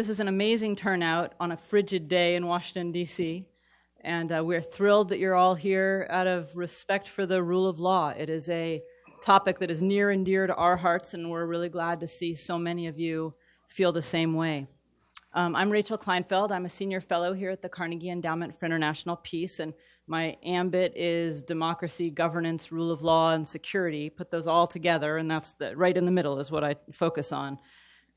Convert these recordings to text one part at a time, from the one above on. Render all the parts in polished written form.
This is an amazing turnout on a frigid day in Washington, D.C., and we're thrilled that you're all here out of respect for the rule of law. It is a topic that is near and dear to our hearts, and we're really glad to see so many of you feel the same way. I'm Rachel Kleinfeld. I'm a senior fellow here at the Carnegie Endowment for International Peace, and my ambit is democracy, governance, rule of law, and security. Put those all together, and that's right in the middle is what I focus on.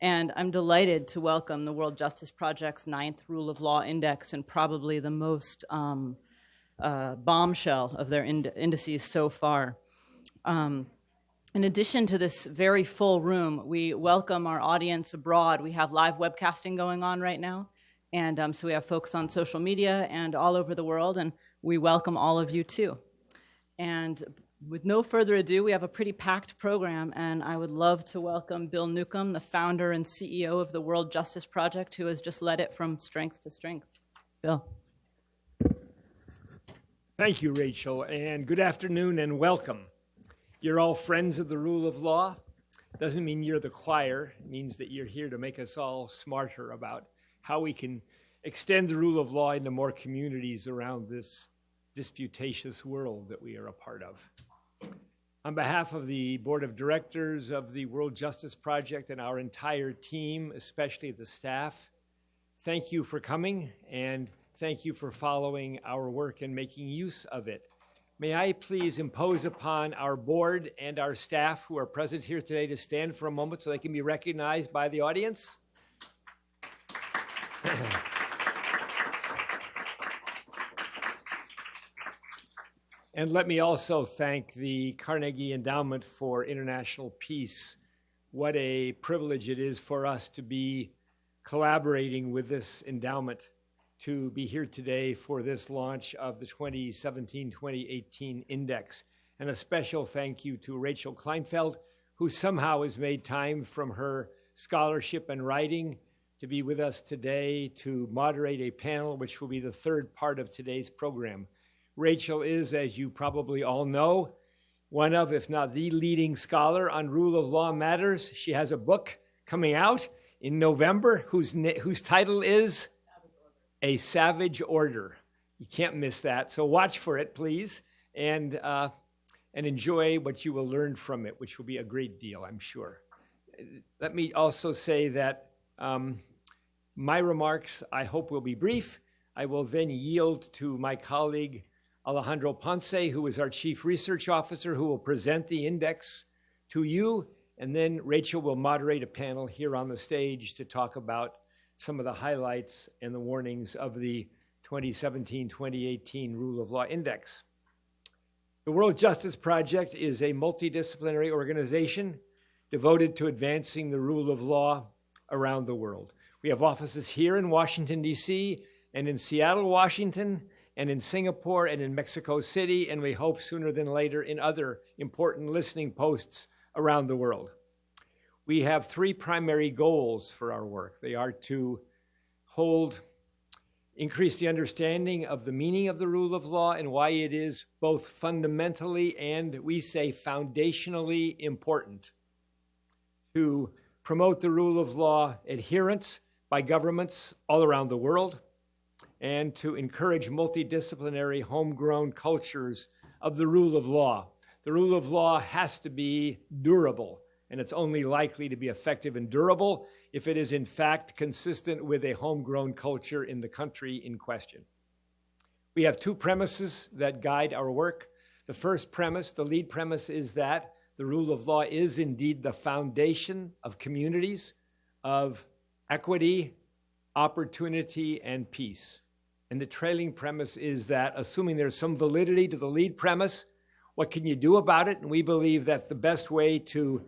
And I'm delighted to welcome the World Justice Project's 9th Rule of Law Index, and probably the most bombshell of their indices so far. In addition to this very full room, we welcome our audience abroad. We have live webcasting going on right now, and so we have folks on social media and all over the world, and we welcome all of you too. And with no further ado, we have a pretty packed program, and I would love to welcome Bill Newcomb, the founder and CEO of the World Justice Project, who has just led it from strength to strength. Bill. Thank you, Rachel, and good afternoon and welcome. You're all friends of the rule of law. Doesn't mean you're the choir. It means that you're here to make us all smarter about how we can extend the rule of law into more communities around this disputatious world that we are a part of. On behalf of the Board of Directors of the World Justice Project and our entire team, especially the staff, thank you for coming and thank you for following our work and making use of it. May I please impose upon our board and our staff who are present here today to stand for a moment so they can be recognized by the audience? And let me also thank the Carnegie Endowment for International Peace. What a privilege it is for us to be collaborating with this endowment to be here today for this launch of the 2017-2018 index. And a special thank you to Rachel Kleinfeld, who somehow has made time from her scholarship and writing to be with us today to moderate a panel, which will be the third part of today's program. Rachel is, as you probably all know, one of, if not the leading scholar on rule of law matters. She has a book coming out in November whose title is A Savage Order. You can't miss that, so watch for it, please, and enjoy what you will learn from it, which will be a great deal, I'm sure. Let me also say that my remarks, I hope, will be brief. I will then yield to my colleague, Alejandro Ponce, who is our Chief Research Officer, who will present the index to you, and then Rachel will moderate a panel here on the stage to talk about some of the highlights and the warnings of the 2017-2018 Rule of Law Index. The World Justice Project is a multidisciplinary organization devoted to advancing the rule of law around the world. We have offices here in Washington, D.C., and in Seattle, Washington, and in Singapore and in Mexico City, and we hope sooner than later in other important listening posts around the world. We have three primary goals for our work. They are to increase the understanding of the meaning of the rule of law and why it is both fundamentally and, we say, foundationally important to promote the rule of law adherence by governments all around the world, and to encourage multidisciplinary homegrown cultures of the rule of law. The rule of law has to be durable, and it's only likely to be effective and durable if it is in fact consistent with a homegrown culture in the country in question. We have two premises that guide our work. The first premise, the lead premise, is that the rule of law is indeed the foundation of communities, of equity, opportunity, and peace. And the trailing premise is that, assuming there's some validity to the lead premise, what can you do about it? And we believe that the best way to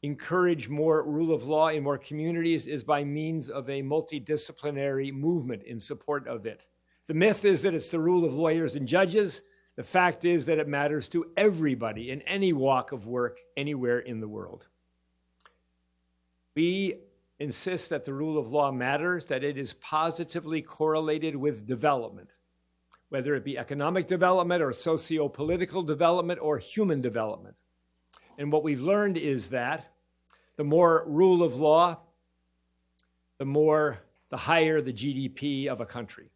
encourage more rule of law in more communities is by means of a multidisciplinary movement in support of it. The myth is that it's the rule of lawyers and judges. The fact is that it matters to everybody in any walk of work anywhere in the world. We insist that the rule of law matters, that it is positively correlated with development, whether it be economic development or socio-political development or human development. And what we've learned is that the more rule of law the higher the GDP of a country.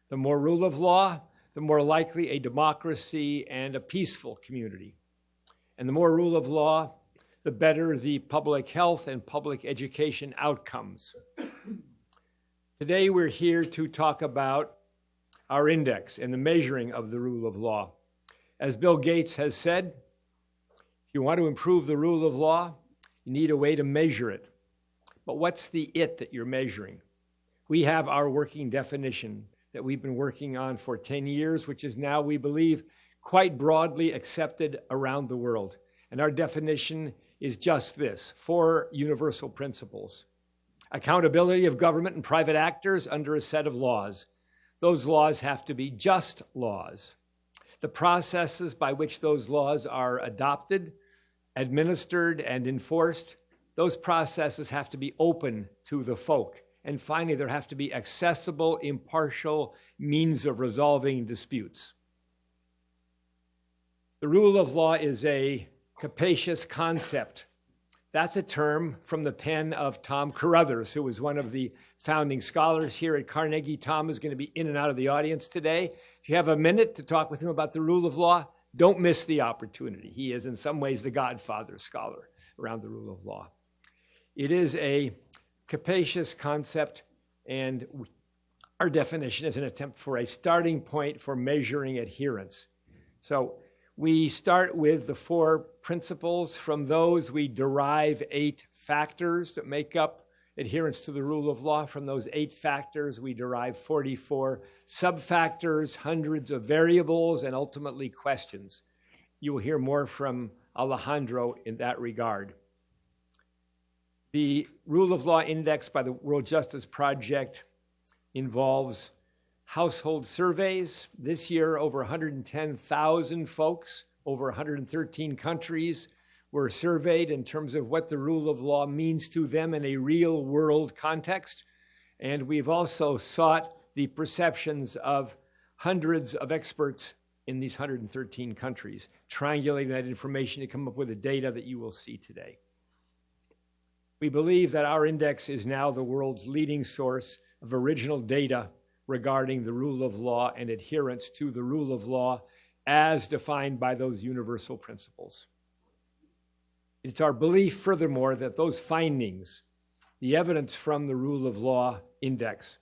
The more rule of law, the more likely a democracy and a peaceful community. And the more rule of law, the better the public health and public education outcomes. Today, we're here to talk about our index and the measuring of the rule of law. As Bill Gates has said, if you want to improve the rule of law, you need a way to measure it. But what's the it that you're measuring? We have our working definition that we've been working on for 10 years, which is now, we believe, quite broadly accepted around the world. And our definition is just this: 4 universal principles. Accountability of government and private actors under a set of laws. Those laws have to be just laws. The processes by which those laws are adopted, administered, and enforced, those processes have to be open to the folk. And finally, there have to be accessible, impartial means of resolving disputes. The rule of law is a capacious concept. That's a term from the pen of Tom Carruthers, who was one of the founding scholars here at Carnegie. Tom is going to be in and out of the audience today. If you have a minute to talk with him about the rule of law, don't miss the opportunity. He is in some ways the godfather scholar around the rule of law. It is a capacious concept, and our definition is an attempt for a starting point for measuring adherence. So we start with the 4 principles. From those, we derive 8 factors that make up adherence to the rule of law. From those 8 factors, we derive 44 sub-factors, hundreds of variables, and ultimately questions. You will hear more from Alejandro in that regard. The Rule of Law Index by the World Justice Project involves household surveys. This year, over 110,000 folks, over 113 countries were surveyed in terms of what the rule of law means to them in a real-world context. And we've also sought the perceptions of hundreds of experts in these 113 countries, triangulating that information to come up with the data that you will see today. We believe that our index is now the world's leading source of original data regarding the rule of law and adherence to the rule of law as defined by those universal principles. It's our belief, furthermore, that those findings, the evidence from the rule of law index,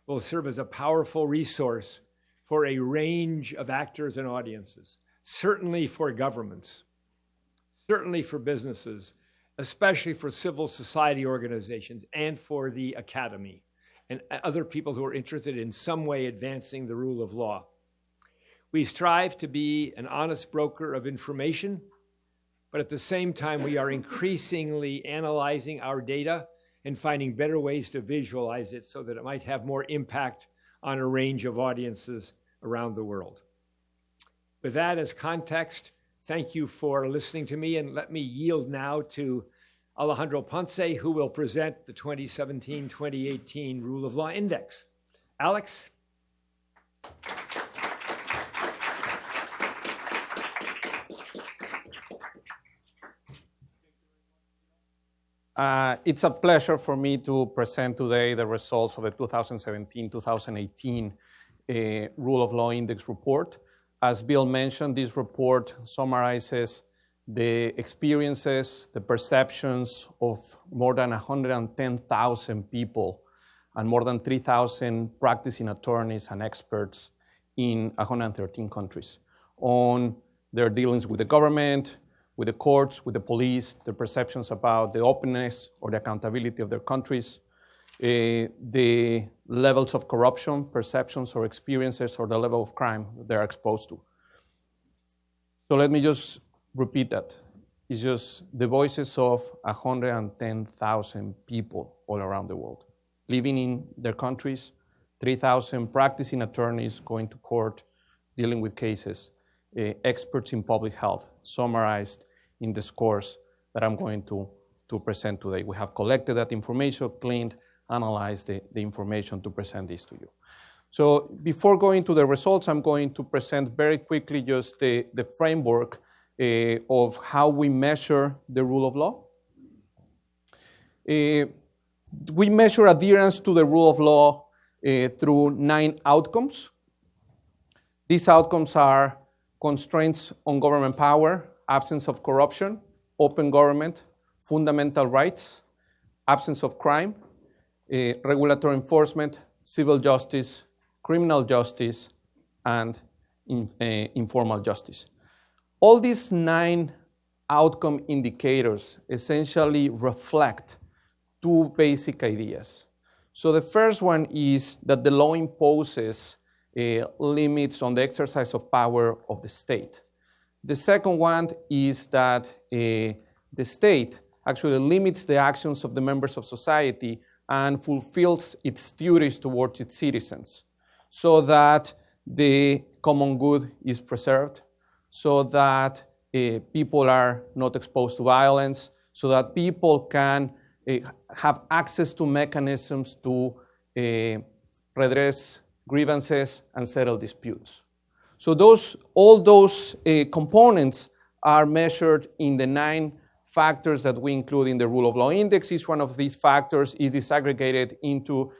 will serve as a powerful resource for a range of actors and audiences, certainly for governments, certainly for businesses, especially for civil society organizations and for the academy and other people who are interested in some way advancing the rule of law. We strive to be an honest broker of information, but at the same time, we are increasingly analyzing our data and finding better ways to visualize it so that it might have more impact on a range of audiences around the world. With that as context, thank you for listening to me, and let me yield now to Alejandro Ponce, who will present the 2017-2018 Rule of Law Index. Alex? It's a pleasure for me to present today the results of the 2017-2018 Rule of Law Index report. As Bill mentioned, this report summarizes the experiences, the perceptions of more than 110,000 people and more than 3,000 practicing attorneys and experts in 113 countries on their dealings with the government, with the courts, with the police, their perceptions about the openness or the accountability of their countries, the levels of corruption, perceptions or experiences, or the level of crime that they're exposed to. So let me just repeat that. It's just the voices of 110,000 people all around the world, living in their countries, 3,000 practicing attorneys going to court, dealing with cases, experts in public health, summarized in the scores that I'm going to present today. We have collected that information, cleaned, analyzed the information to present this to you. So before going to the results, I'm going to present very quickly just the framework of how we measure the rule of law. We measure adherence to the rule of law through 9 outcomes. These outcomes are constraints on government power, absence of corruption, open government, fundamental rights, absence of crime, regulatory enforcement, civil justice, criminal justice, and informal justice. All these 9 outcome indicators essentially reflect 2 basic ideas. So the first one is that the law imposes limits on the exercise of power of the state. The second one is that the state actually limits the actions of the members of society and fulfills its duties towards its citizens so that the common good is preserved, so that people are not exposed to violence, so that people can have access to mechanisms to redress grievances and settle disputes. So all those components are measured in the 9 factors that we include in the Rule of Law Index. Each one of these factors is disaggregated into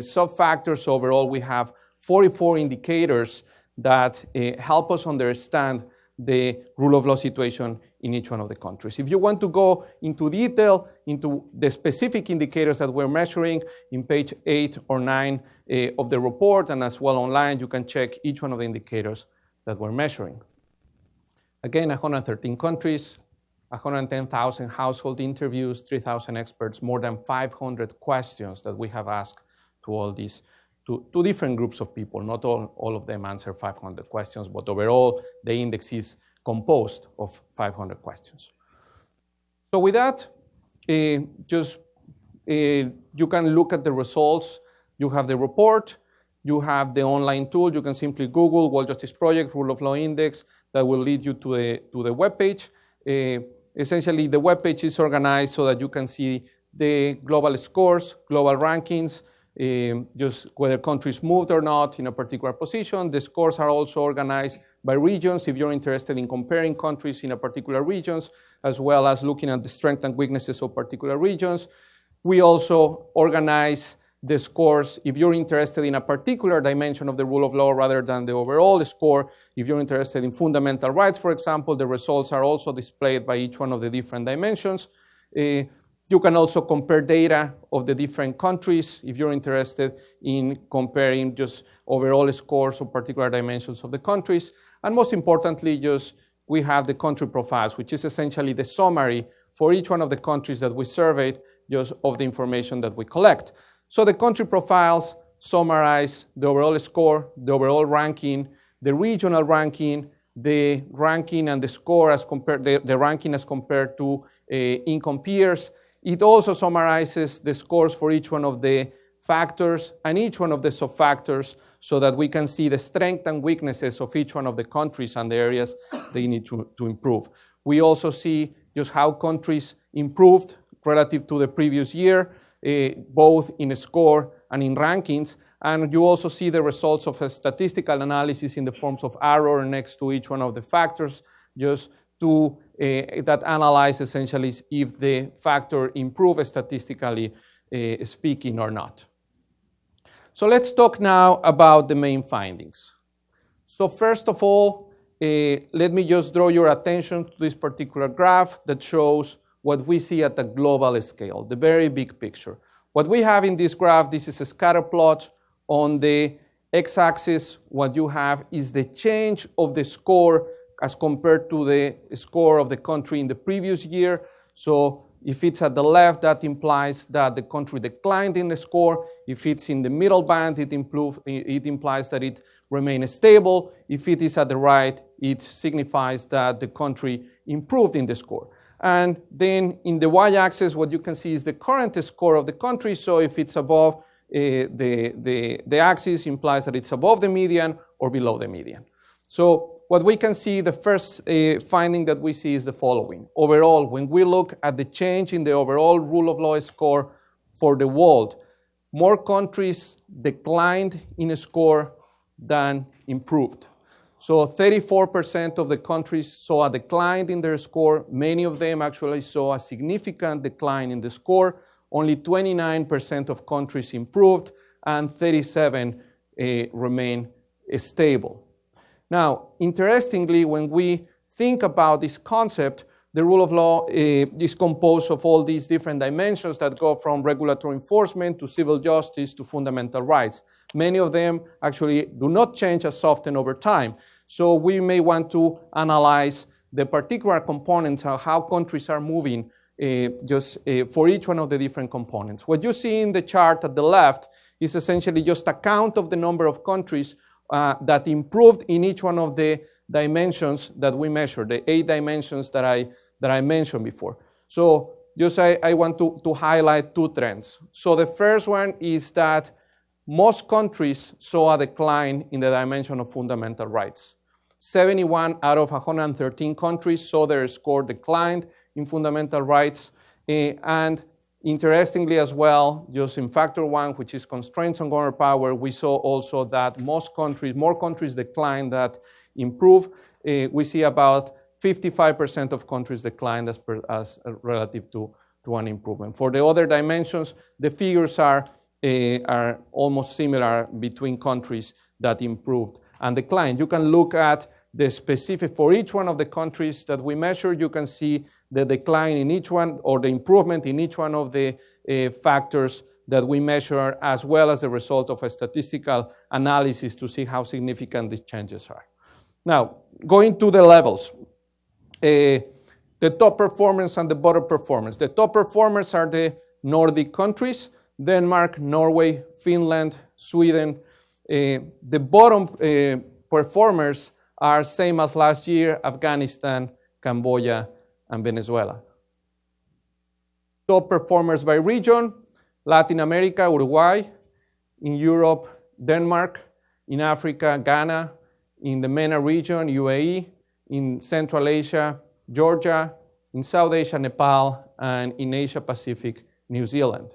sub-factors. So overall, we have 44 indicators that help us understand the rule of law situation in each one of the countries. If you want to go into detail into the specific indicators that we're measuring in page 8 or 9 of the report, and as well online, you can check each one of the indicators that we're measuring. Again, 113 countries, 110,000 household interviews, 3,000 experts, more than 500 questions that we have asked to all these, to different groups of people. Not all of them answer 500 questions, but overall, the index is composed of 500 questions. So with that, you can look at the results. You have the report, you have the online tool. You can simply Google World Justice Project, Rule of Law Index. That will lead you to the webpage. Essentially, the webpage is organized so that you can see the global scores, global rankings, just whether countries moved or not in a particular position. The scores are also organized by regions if you're interested in comparing countries in a particular regions, as well as looking at the strengths and weaknesses of particular regions. We also organize the scores if you're interested in a particular dimension of the rule of law rather than the overall score. If you're interested in fundamental rights, for example, the results are also displayed by each one of the different dimensions. You can also compare data of the different countries if you're interested in comparing just overall scores of particular dimensions of the countries. And most importantly, we have the country profiles, which is essentially the summary for each one of the countries that we surveyed, just of the information that we collect. So the country profiles summarize the overall score, the overall ranking, the regional ranking, the ranking and the score as compared, the ranking as compared to income peers. It also summarizes the scores for each one of the factors and each one of the sub-factors so that we can see the strengths and weaknesses of each one of the countries and the areas they need to improve. We also see just how countries improved relative to the previous year, both in a score and in rankings. And you also see the results of a statistical analysis in the forms of arrow next to each one of the factors, just to that analyze essentially if the factor improved statistically speaking or not. So let's talk now about the main findings. So first of all, let me just draw your attention to this particular graph that shows what we see at the global scale, the very big picture. What we have in this graph, this is a scatter plot. On the x-axis, what you have is the change of the score as compared to the score of the country in the previous year. So if it's at the left, that implies that the country declined in the score. If it's in the middle band, it implies that it remained stable. If it is at the right, it signifies that the country improved in the score. And then in the y-axis, what you can see is the current score of the country. So if it's above the axis, implies that it's above the median or below the median. So what we can see, the first finding that we see is the following. Overall, when we look at the change in the overall rule of law score for the world, more countries declined in a score than improved. So 34% of the countries saw a decline in their score. Many of them actually saw a significant decline in the score. only 29% of countries improved, and 37 remain stable. Now, interestingly, when we think about this concept, the rule of law is composed of all these different dimensions that go from regulatory enforcement to civil justice to fundamental rights. Many of them actually do not change as often over time. So we may want to analyze the particular components of how countries are moving for each one of the different components. What you see in the chart at the left is essentially just a count of the number of countries that improved in each one of the dimensions that we measured, the 8 dimensions that I mentioned before. So just I want to highlight 2 trends. So the first one is that most countries saw a decline in the dimension of fundamental rights. 71 out of 113 countries saw their score declined in fundamental rights. And interestingly as well, just in factor 1, which is constraints on government power, we saw also that more countries declined that improve. We see about 55% of countries declined as relative to an improvement. For the other dimensions, the figures are almost similar between countries that improved and declined. You can look at the specific, for each one of the countries that we measure, you can see the decline in each one or the improvement in each one of the factors that we measure, as well as the result of a statistical analysis to see how significant these changes are. Now, going to the levels, the top performers and the bottom performers. The top performers are the Nordic countries, Denmark, Norway, Finland, Sweden. The bottom performers are same as last year, Afghanistan, Cambodia, and Venezuela. Top performers by region, Latin America, Uruguay, in Europe, Denmark, in Africa, Ghana, in the MENA region, UAE, in Central Asia, Georgia, in South Asia, Nepal, and in Asia Pacific, New Zealand.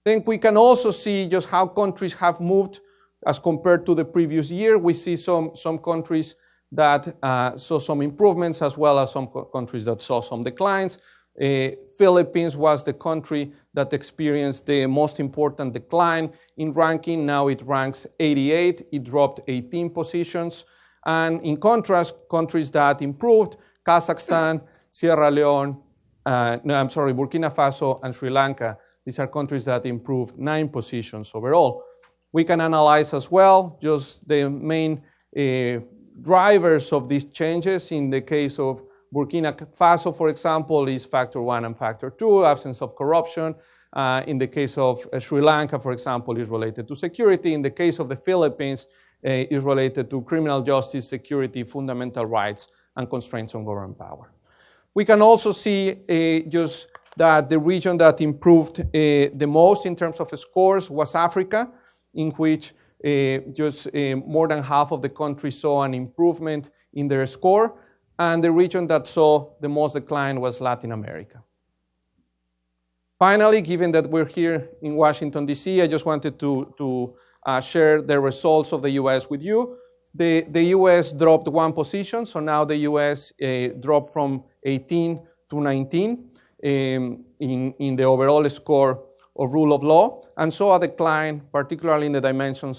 Then we can also see just how countries have moved as compared to the previous year. We see some countries that saw some improvements, as well as some countries that saw some declines. Philippines was the country that experienced the most important decline in ranking. Now it ranks 88. It dropped 18 positions. And in contrast, countries that improved, Kazakhstan, Sierra Leone, Burkina Faso, and Sri Lanka. These are countries that improved 9 positions overall. We can analyze as well just the main drivers of these changes. In the case of Burkina Faso, for example, is factor 1 and factor 2, absence of corruption. In the case of Sri Lanka, for example, is related to security. In the case of the Philippines, is related to criminal justice, security, fundamental rights, and constraints on government power. We can also see just that the region that improved the most in terms of scores was Africa, in which more than half of the countries saw an improvement in their score, and the region that saw the most decline was Latin America. Finally, given that we're here in Washington, D.C., I just wanted to share the results of the U.S. with you. The U.S. dropped 1 position, so now the U.S. dropped from 18 to 19 in the overall score of rule of law, and saw a decline, particularly in the dimension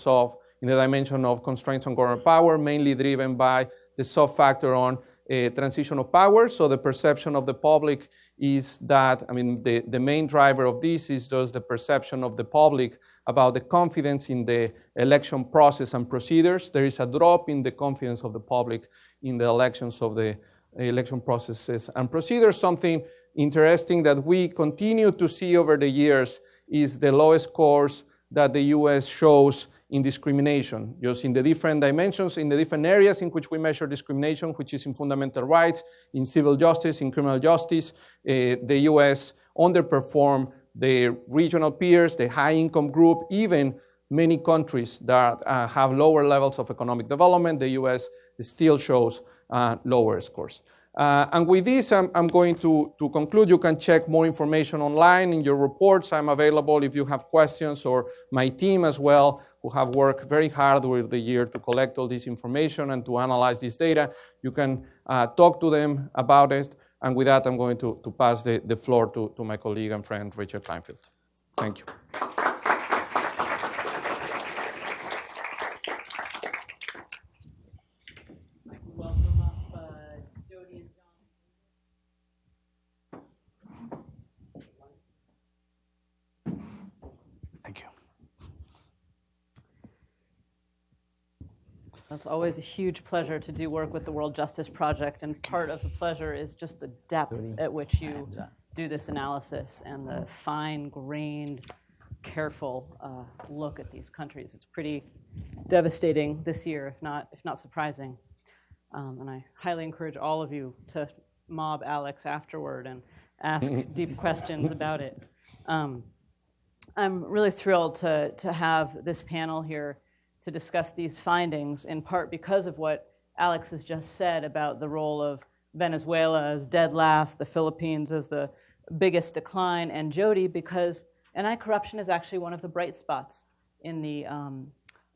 of constraints on government power, mainly driven by the sub-factor on transition of power. So the perception of the public is that, the main driver of this is just the perception of the public about the confidence in the election process and procedures. There is a drop in the confidence of the public in the elections of the election processes and procedures. Something interesting that we continue to see over the years is the lowest scores that the U.S. shows in discrimination, just in the different dimensions, in the different areas in which we measure discrimination, which is in fundamental rights, in civil justice, in criminal justice. The U.S. underperformed the regional peers, the high-income group, even many countries that have lower levels of economic development. The U.S. still shows lower scores. And with this, I'm going to conclude. You can check more information online in your reports. I'm available if you have questions, or my team as well, who have worked very hard over the year to collect all this information and to analyze this data. You can talk to them about it. And with that, I'm going to pass the floor to my colleague and friend, Richard Kleinfeld. Thank you. Welcome up, Jodi and John. Thank you. It's always a huge pleasure to do work with the World Justice Project, and part of the pleasure is just the depth at which you do this analysis and the fine-grained, careful look at these countries. It's pretty devastating this year, if not surprising. And I highly encourage all of you to mob Alex afterward and ask deep questions about it. I'm really thrilled to have this panel here to discuss these findings, in part because of what Alex has just said about the role of Venezuela as dead last, the Philippines as the biggest decline, and Jodi because anti-corruption is actually one of the bright spots in the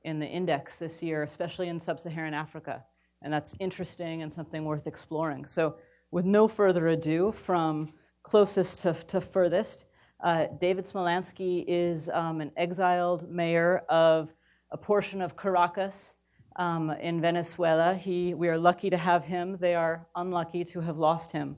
index this year, especially in sub-Saharan Africa. And that's interesting and something worth exploring. So with no further ado, from closest to furthest, David Smolansky is an exiled mayor of a portion of Caracas in Venezuela. We are lucky to have him. They are unlucky to have lost him.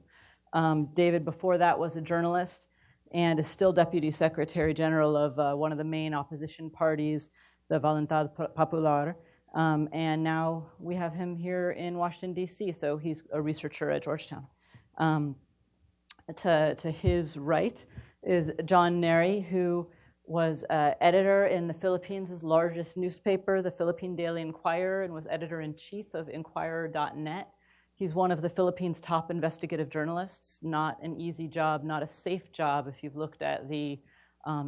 David, before that, was a journalist and is still Deputy Secretary General of one of the main opposition parties, the Voluntad Popular. And now we have him here in Washington, D.C., so he's a researcher at Georgetown. To his right is John Nery, who was editor in the Philippines' largest newspaper, the Philippine Daily Inquirer, and was editor-in-chief of Inquirer.net. He's one of the Philippines' top investigative journalists. Not an easy job, not a safe job if you've looked at the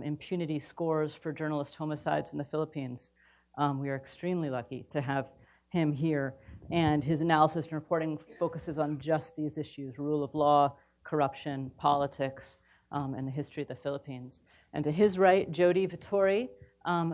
impunity scores for journalist homicides in the Philippines. We are extremely lucky to have him here. And his analysis and reporting focuses on just these issues: rule of law, corruption, politics, and the history of the Philippines. And to his right, Jodi Vettori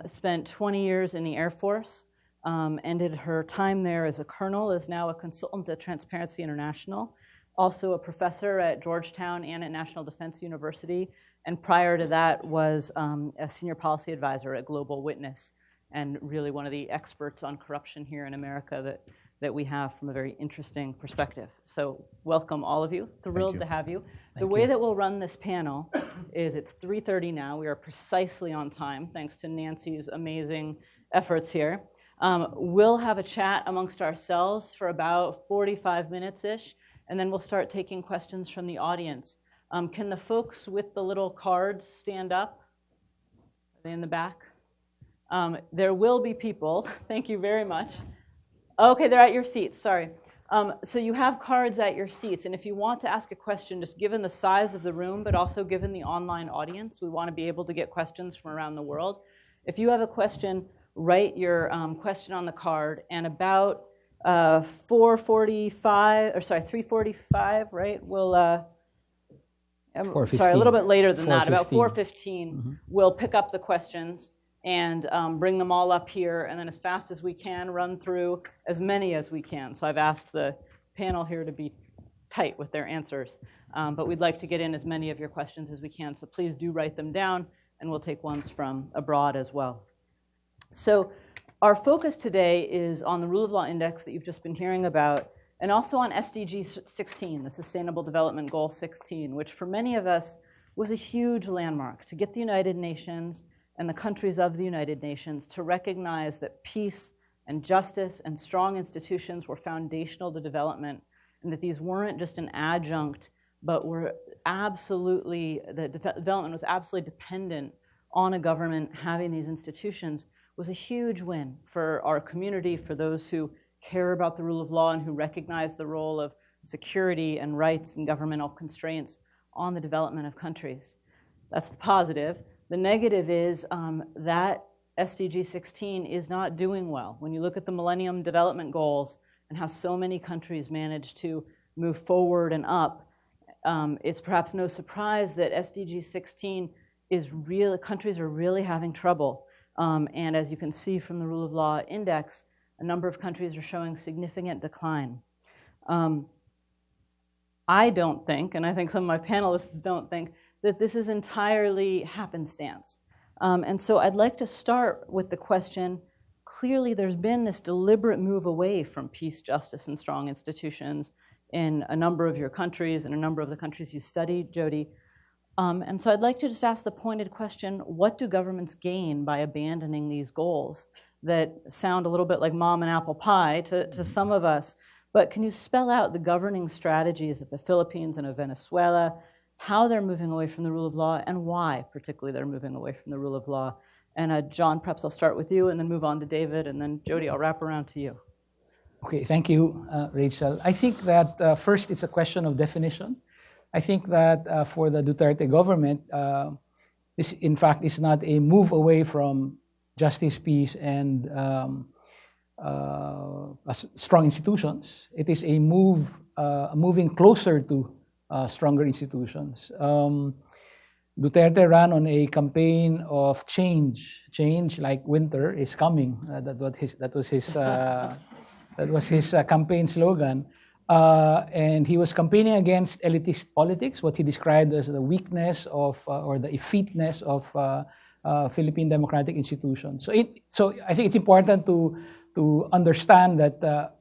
spent 20 years in the Air Force, ended her time there as a colonel, is now a consultant at Transparency International, also a professor at Georgetown and at National Defense University, and prior to that was a senior policy advisor at Global Witness, and really one of the experts on corruption here in America that we have from a very interesting perspective. So welcome all of you. Thrilled to have you. The way that we'll run this panel is it's 3:30 now. We are precisely on time, thanks to Nancy's amazing efforts here. We'll have a chat amongst ourselves for about 45 minutes-ish, and then we'll start taking questions from the audience. Can the folks with the little cards stand up? Are they in the back? There will be people. Thank you very much. Okay, they're at your seats, sorry. So you have cards at your seats, and if you want to ask a question, just given the size of the room, but also given the online audience, we want to be able to get questions from around the world. If you have a question, write your question on the card, and about 3:45, right? We'll, sorry, a little bit later than that, about 4:15, we'll pick up the questions and bring them all up here, and then as fast as we can, run through as many as we can. So I've asked the panel here to be tight with their answers, but we'd like to get in as many of your questions as we can, so please do write them down, and we'll take ones from abroad as well. So our focus today is on the Rule of Law Index that you've just been hearing about, and also on SDG 16, the Sustainable Development Goal 16, which for many of us was a huge landmark to get the United Nations and the countries of the United Nations to recognize that peace and justice and strong institutions were foundational to development, and that these weren't just an adjunct, but were absolutely, the development was absolutely dependent on a government having these institutions, was a huge win for our community, for those who care about the rule of law and who recognize the role of security and rights and governmental constraints on the development of countries. That's the positive. The negative is that SDG 16 is not doing well. When you look at the Millennium Development Goals and how so many countries manage to move forward and up, it's perhaps no surprise that SDG 16 is really, countries are really having trouble. And as you can see from the Rule of Law Index, a number of countries are showing significant decline. I don't think, and I think some of my panelists don't think, that this is entirely happenstance. And so I'd like to start with the question, clearly there's been this deliberate move away from peace, justice, and strong institutions in a number of your countries and a number of the countries you studied, Jodi. And so I'd like to just ask the pointed question, what do governments gain by abandoning these goals that sound a little bit like mom and apple pie to some of us? But can you spell out the governing strategies of the Philippines and of Venezuela, how they're moving away from the rule of law, and why particularly they're moving away from the rule of law? And John, perhaps I'll start with you and then move on to David, and then Jodi, I'll wrap around to you. Okay, thank you, Rachel. I think that first it's a question of definition. I think that for the Duterte government, this in fact is not a move away from justice, peace, and strong institutions. It is a moving closer to stronger institutions. Duterte ran on a campaign of change like winter is coming. That was his campaign slogan. And he was campaigning against elitist politics, what he described as the weakness of, or the effeteness of Philippine democratic institutions. So I think it's important to understand that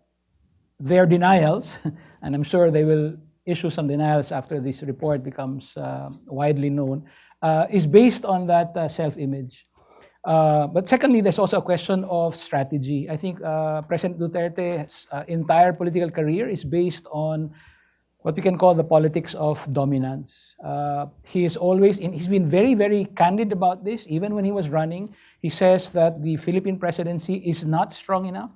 their denials, and I'm sure they will issue some denials after this report becomes widely known, is based on that self-image. But secondly, there's also a question of strategy. I think President Duterte's entire political career is based on what we can call the politics of dominance. He's been very, very candid about this. Even when he was running, he says that the Philippine presidency is not strong enough.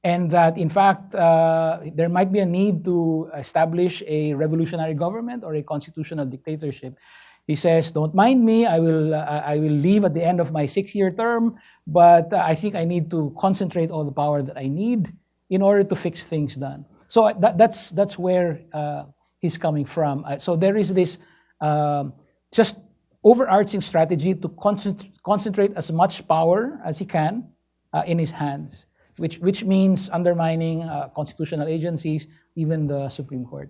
And that, in fact, there might be a need to establish a revolutionary government or a constitutional dictatorship. He says, don't mind me, I will leave at the end of my 6-year term, but I think I need to concentrate all the power that I need in order to fix things done. So that's where he's coming from. So there is this just overarching strategy to concentrate as much power as he can in his hands, which means undermining constitutional agencies, even the Supreme Court.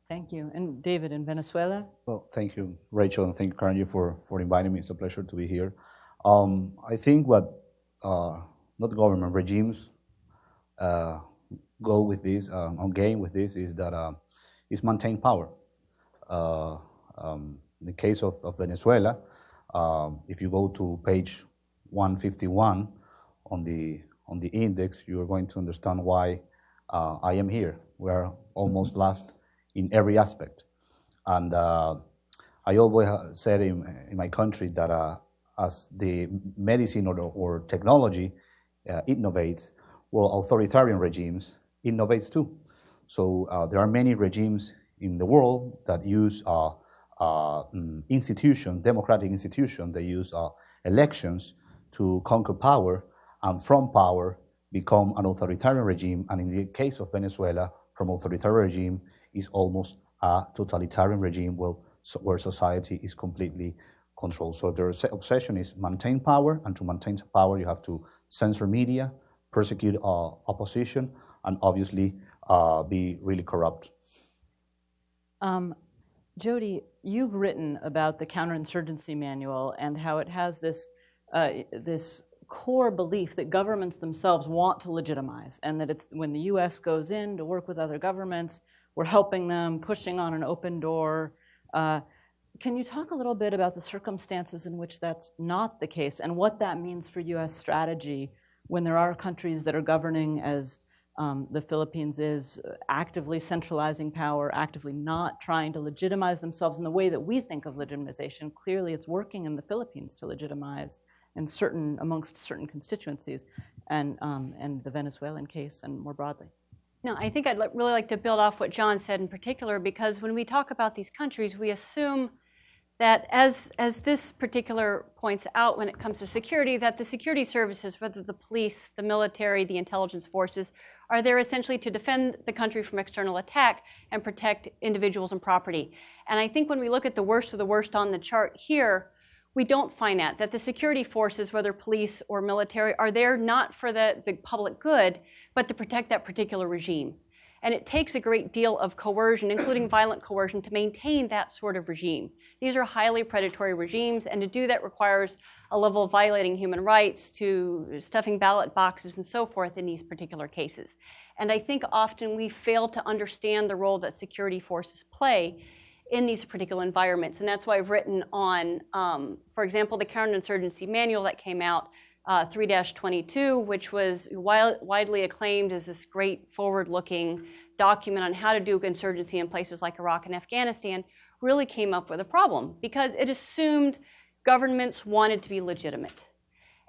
Thank you. And David, in Venezuela? Well, thank you, Rachel, and thank you, Carnegie, for inviting me. It's a pleasure to be here. I think what not government regimes go with this, on gain with this, is that is maintain power. In the case of Venezuela, if you go to page 151 on the index, you are going to understand why I am here. We are almost last in every aspect. And I always said in my country that as the medicine or technology innovates, well, authoritarian regimes innovates too. So there are many regimes in the world that use democratic institutions, they use elections to conquer power, and from power become an authoritarian regime. And in the case of Venezuela, from authoritarian regime is almost a totalitarian regime where society is completely controlled. So their obsession is maintain power, and to maintain power you have to censor media, persecute opposition, and obviously be really corrupt. Jodi, you've written about the counterinsurgency manual and how it has this core belief that governments themselves want to legitimize, and that it's when the U.S. goes in to work with other governments, we're helping them, pushing on an open door. Can you talk a little bit about the circumstances in which that's not the case, and what that means for U.S. strategy when there are countries that are governing as the Philippines is, actively centralizing power, actively not trying to legitimize themselves in the way that we think of legitimization? Clearly it's working in the Philippines to legitimize amongst certain constituencies, and the Venezuelan case and more broadly. No, I think I'd really like to build off what John said in particular, because when we talk about these countries, we assume that as this particular points out when it comes to security, that the security services, whether the police, the military, the intelligence forces, are there essentially to defend the country from external attack and protect individuals and property. And I think when we look at the worst of the worst on the chart here, we don't find that the security forces, whether police or military, are there not for the public good, but to protect that particular regime. And it takes a great deal of coercion, including violent coercion, to maintain that sort of regime. These are highly predatory regimes, and to do that requires a level of violating human rights, to stuffing ballot boxes and so forth in these particular cases. And I think often we fail to understand the role that security forces play in these particular environments. And that's why I've written on, for example, the counterinsurgency manual that came out, 3-22, which was widely acclaimed as this great forward-looking document on how to do insurgency in places like Iraq and Afghanistan, really came up with a problem because it assumed governments wanted to be legitimate.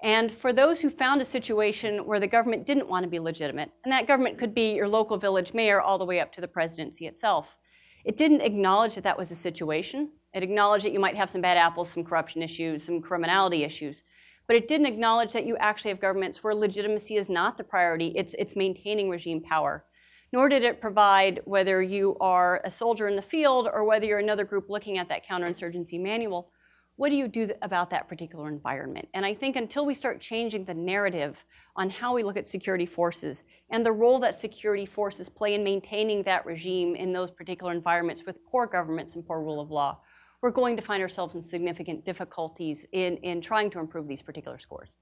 And for those who found a situation where the government didn't want to be legitimate, and that government could be your local village mayor all the way up to the presidency itself, it didn't acknowledge that that was the situation. It acknowledged that you might have some bad apples, some corruption issues, some criminality issues, but it didn't acknowledge that you actually have governments where legitimacy is not the priority, it's maintaining regime power. Nor did it provide whether you are a soldier in the field or whether you're another group looking at that counterinsurgency manual, what do you do about that particular environment? And I think until we start changing the narrative on how we look at security forces and the role that security forces play in maintaining that regime in those particular environments with poor governments and poor rule of law, we're going to find ourselves in significant difficulties in trying to improve these particular scores.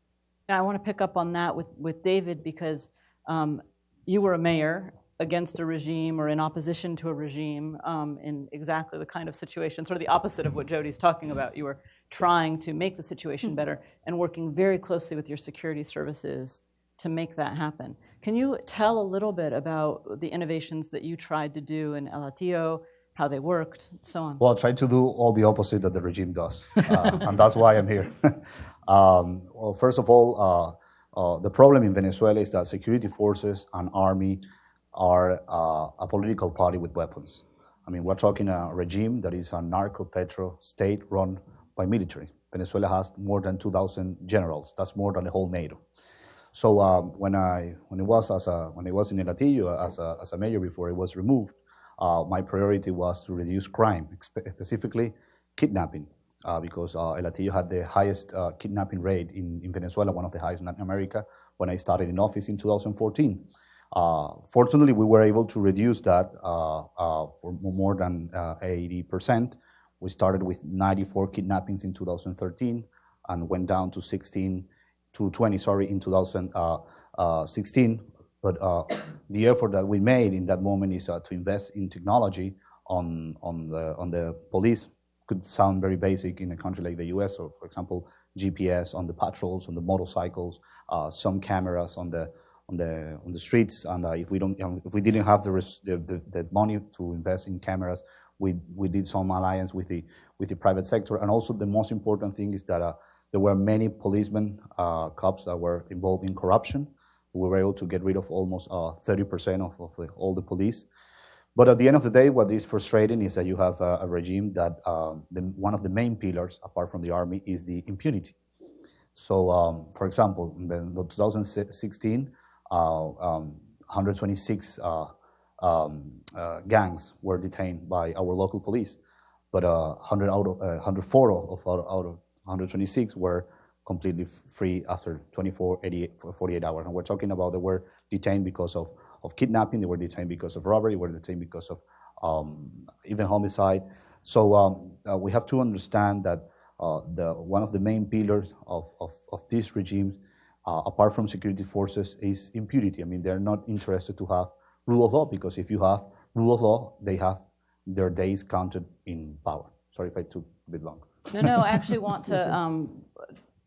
Now, I want to pick up on that with David because you were a mayor against a regime or in opposition to a regime in exactly the kind of situation, sort of the opposite of what Jodi's talking about. You were trying to make the situation better and working very closely with your security services to make that happen. Can you tell a little bit about the innovations that you tried to do in El Hatillo, how they worked, so on? Well, I try to do all the opposite that the regime does, and that's why I'm here. Well, first of all, the problem in Venezuela is that security forces and army are a political party with weapons. I mean, we're talking a regime that is a narco-petro state run by military. Venezuela has more than 2,000 generals. That's more than the whole NATO. So when I was in El Hatillo as a mayor before it was removed, my priority was to reduce crime, specifically kidnapping, because El Hatillo had the highest kidnapping rate in Venezuela, one of the highest in Latin America, when I started in office in 2014. Fortunately, we were able to reduce that for more than 80%. We started with 94 kidnappings in 2013 and went down to 20 in 2016. But the effort that we made in that moment is to invest in technology on the police. Could sound very basic in a country like the U.S. or, for example, GPS on the patrols, on the motorcycles, some cameras on the streets. And if we didn't have the money to invest in cameras, we did some alliance with the private sector. And also the most important thing is that there were many policemen, cops that were involved in corruption. We were able to get rid of almost 30% of all the police. But at the end of the day, what is frustrating is that you have a regime that one of the main pillars, apart from the army, is the impunity. So, for example, in the 2016, 126 gangs were detained by our local police, but 104 out of 126 were completely free after 48 hours. And we're talking about they were detained because of kidnapping, they were detained because of robbery, they were detained because of even homicide. So we have to understand that one of the main pillars of these regimes, apart from security forces, is impunity. I mean, they're not interested to have rule of law, because if you have rule of law, they have their days counted in power. Sorry if I took a bit long. No, I actually want to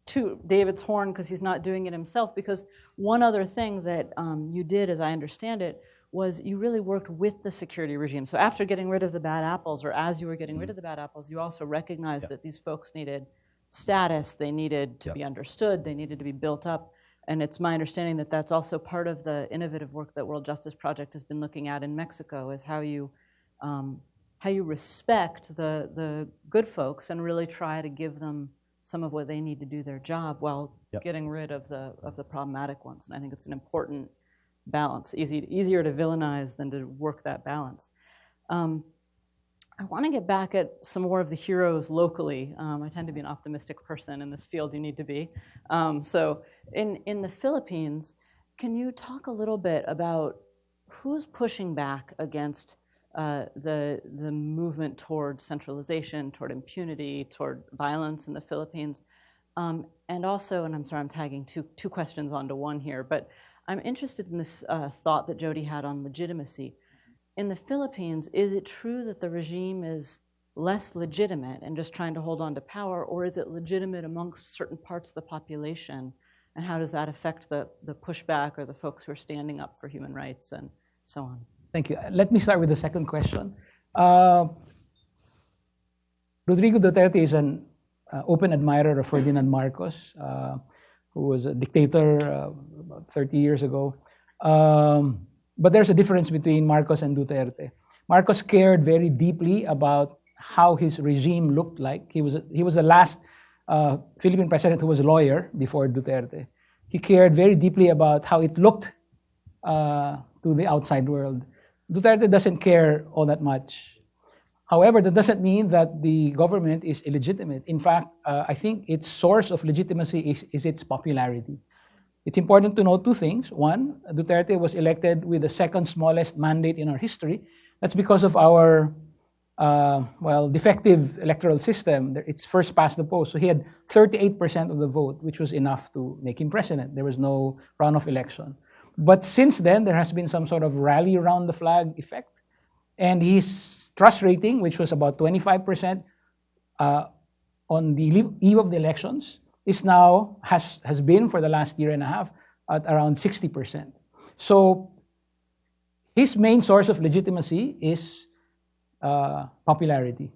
toot David's horn because he's not doing it himself, because one other thing that you did, as I understand it, was you really worked with the security regime. So after getting rid of the bad apples, or as you were getting rid of the bad apples, you also recognized that these folks needed status, they needed to be understood, they needed to be built up. And it's my understanding that that's also part of the innovative work that World Justice Project has been looking at in Mexico, is how you respect the good folks and really try to give them some of what they need to do their job while getting rid of the problematic ones. And I think it's an important balance. Easier to villainize than to work that balance. I want to get back at some more of the heroes locally. I tend to be an optimistic person in this field. You need to be. So in the Philippines, can you talk a little bit about who's pushing back against the movement toward centralization, toward impunity, toward violence in the Philippines? And also, and I'm sorry, I'm tagging two questions onto one here, but I'm interested in this thought that Jodi had on legitimacy. In the Philippines, is it true that the regime is less legitimate and just trying to hold on to power, or is it legitimate amongst certain parts of the population? And how does that affect the pushback or the folks who are standing up for human rights and so on? Thank you. Let me start with the second question. Rodrigo Duterte is an open admirer of Ferdinand Marcos, who was a dictator about 30 years ago. But there's a difference between Marcos and Duterte. Marcos cared very deeply about how his regime looked like. He was the last Philippine president who was a lawyer before Duterte. He cared very deeply about how it looked to the outside world. Duterte doesn't care all that much. However, that doesn't mean that the government is illegitimate. In fact, I think its source of legitimacy is its popularity. It's important to note two things. One, Duterte was elected with the second smallest mandate in our history. That's because of our defective electoral system. It's first past the post. So he had 38% of the vote, which was enough to make him president. There was no runoff election. But since then, there has been some sort of rally around the flag effect. And his trust rating, which was about 25% on the eve of the elections, is now, has been for the last year and a half at around 60%. So his main source of legitimacy is popularity.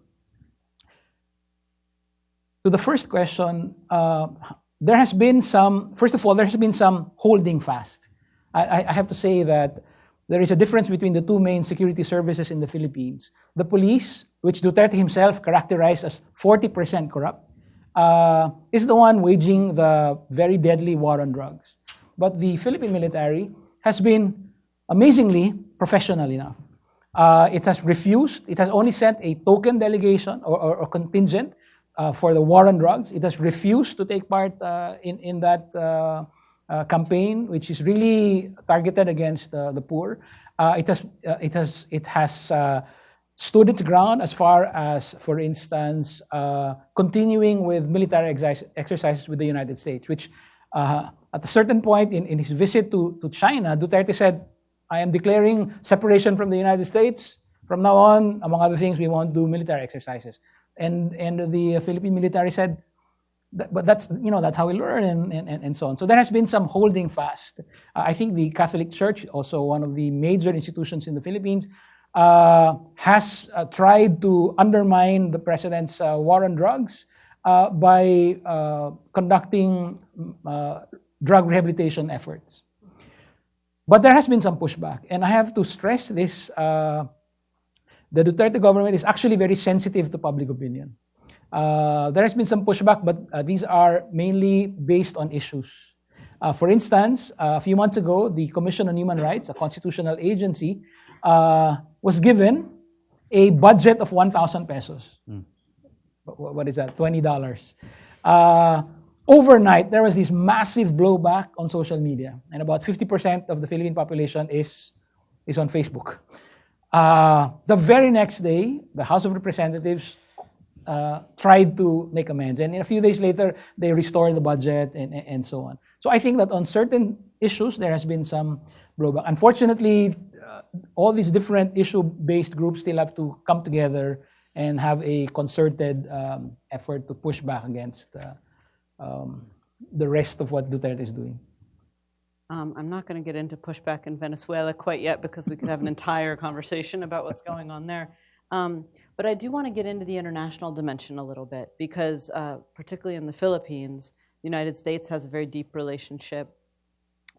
To the first question, there has been some holding fast. I have to say that there is a difference between the two main security services in the Philippines. The police, which Duterte himself characterized as 40% corrupt, is the one waging the very deadly war on drugs. But the Philippine military has been amazingly professional enough. It has only sent a token delegation or contingent for the war on drugs. It has refused to take part in that campaign, which is really targeted against the poor. It has stood its ground as far as, for instance, continuing with military exercises with the United States, which at a certain point in his visit to China, Duterte said, I am declaring separation from the United States. From now on, among other things, we won't do military exercises. And the Philippine military said, but that's how we learn and so on. So there has been some holding fast. I think the Catholic Church, also one of the major institutions in the Philippines, has tried to undermine the president's war on drugs by conducting drug rehabilitation efforts. But there has been some pushback. And I have to stress this, the Duterte government is actually very sensitive to public opinion. There has been some pushback, but these are mainly based on issues. For instance, a few months ago, the Commission on Human Rights, a constitutional agency, was given a budget of 1,000 pesos. What is that? $20. Overnight, there was this massive blowback on social media, and about 50% of the Philippine population is on Facebook. The very next day, the House of Representatives tried to make amends, and a few days later, they restored the budget and so on. So I think that on certain issues, there has been some blowback. Unfortunately, all these different issue-based groups still have to come together and have a concerted effort to push back against the rest of what Duterte is doing. I'm not going to get into pushback in Venezuela quite yet because we could have an entire conversation about what's going on there. But I do want to get into the international dimension a little bit because particularly in the Philippines, the United States has a very deep relationship.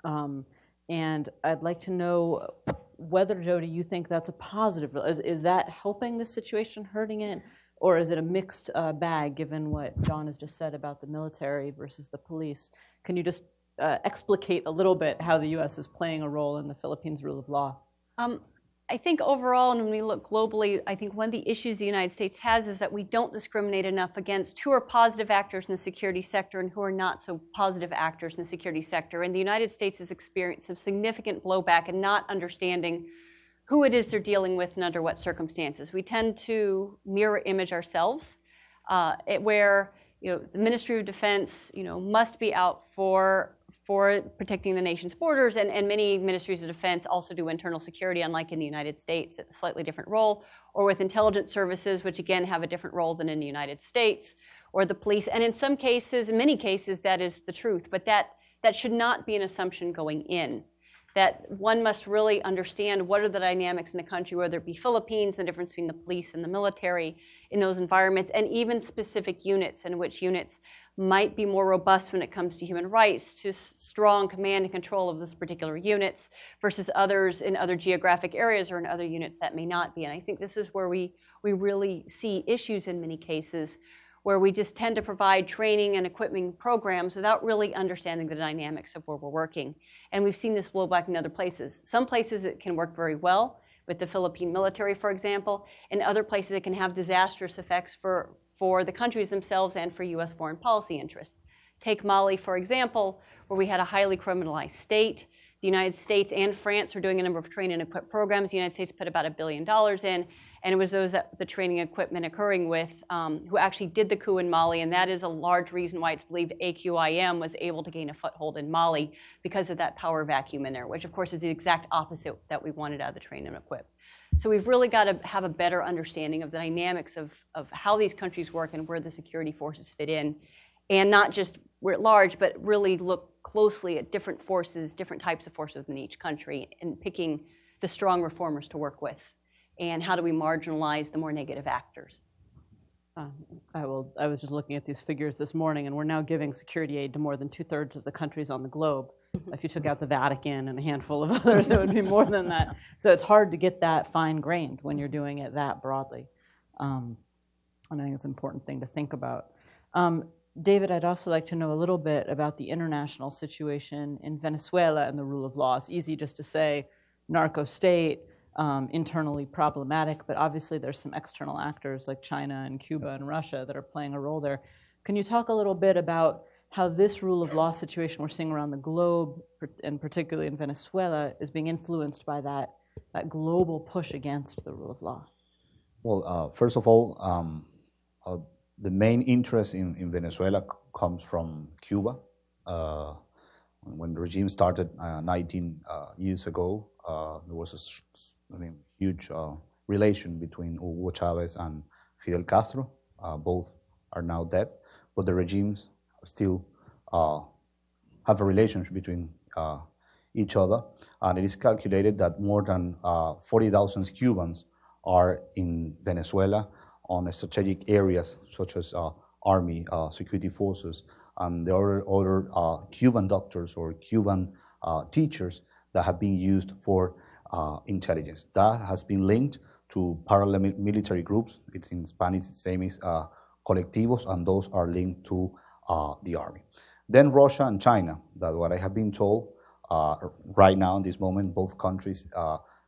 And I'd like to know whether, Jodi, you think that's a positive. Is that helping the situation, hurting it? Or is it a mixed bag, given what John has just said about the military versus the police? Can you just explicate a little bit how the U.S. is playing a role in the Philippines' rule of law? I think overall, and when we look globally, I think one of the issues the United States has is that we don't discriminate enough against who are positive actors in the security sector and who are not so positive actors in the security sector. And the United States has experienced some significant blowback in not understanding who it is they're dealing with and under what circumstances. We tend to mirror image ourselves, where the Ministry of Defense must be out for protecting the nation's borders, and many ministries of defense also do internal security, unlike in the United States, it's a slightly different role, or with intelligence services, which again have a different role than in the United States, or the police. And in some cases, in many cases, that is the truth, but that should not be an assumption going in. That one must really understand what are the dynamics in a country, whether it be Philippines, the difference between the police and the military in those environments, and even specific units, and which units might be more robust when it comes to human rights, to strong command and control of those particular units, versus others in other geographic areas or in other units that may not be. And I think this is where we really see issues in many cases, where we just tend to provide training and equipping programs without really understanding the dynamics of where we're working. And we've seen this blowback in other places. Some places it can work very well, with the Philippine military, for example. In other places it can have disastrous effects for the countries themselves and for U.S. foreign policy interests. Take Mali, for example, where we had a highly criminalized state. The United States and France were doing a number of train and equip programs. The United States put about $1 billion in, and it was those that the training equipment occurring with who actually did the coup in Mali, and that is a large reason why it's believed AQIM was able to gain a foothold in Mali, because of that power vacuum in there, which of course is the exact opposite that we wanted out of the train and equip. So we've really got to have a better understanding of the dynamics of how these countries work and where the security forces fit in, and not just writ large, but really look closely at different forces, different types of forces in each country, and picking the strong reformers to work with. And how do we marginalize the more negative actors? I was just looking at these figures this morning, and we're now giving security aid to more than 2/3 of the countries on the globe. If you took out the Vatican and a handful of others, it would be more than that. So it's hard to get that fine-grained when you're doing it that broadly. And I think it's an important thing to think about. David, I'd also like to know a little bit about the international situation in Venezuela and the rule of law. It's easy just to say narco state, internally problematic, but obviously there's some external actors like China and Cuba and Russia that are playing a role there. Can you talk a little bit about how this rule of law situation we're seeing around the globe, and particularly in Venezuela, is being influenced by that global push against the rule of law? Well, first of all, the main interest in Venezuela comes from Cuba. When the regime started 19 years ago, there was a huge relation between Hugo Chavez and Fidel Castro. Both are now dead, but the regimes still have a relationship between each other. And it is calculated that more than 40,000 Cubans are in Venezuela on strategic areas such as army, security forces, and the other Cuban doctors or Cuban teachers that have been used for intelligence. That has been linked to parallel military groups. It's in Spanish, the same as colectivos, and those are linked to the army. Then Russia and China, that what I have been told right now in this moment, both countries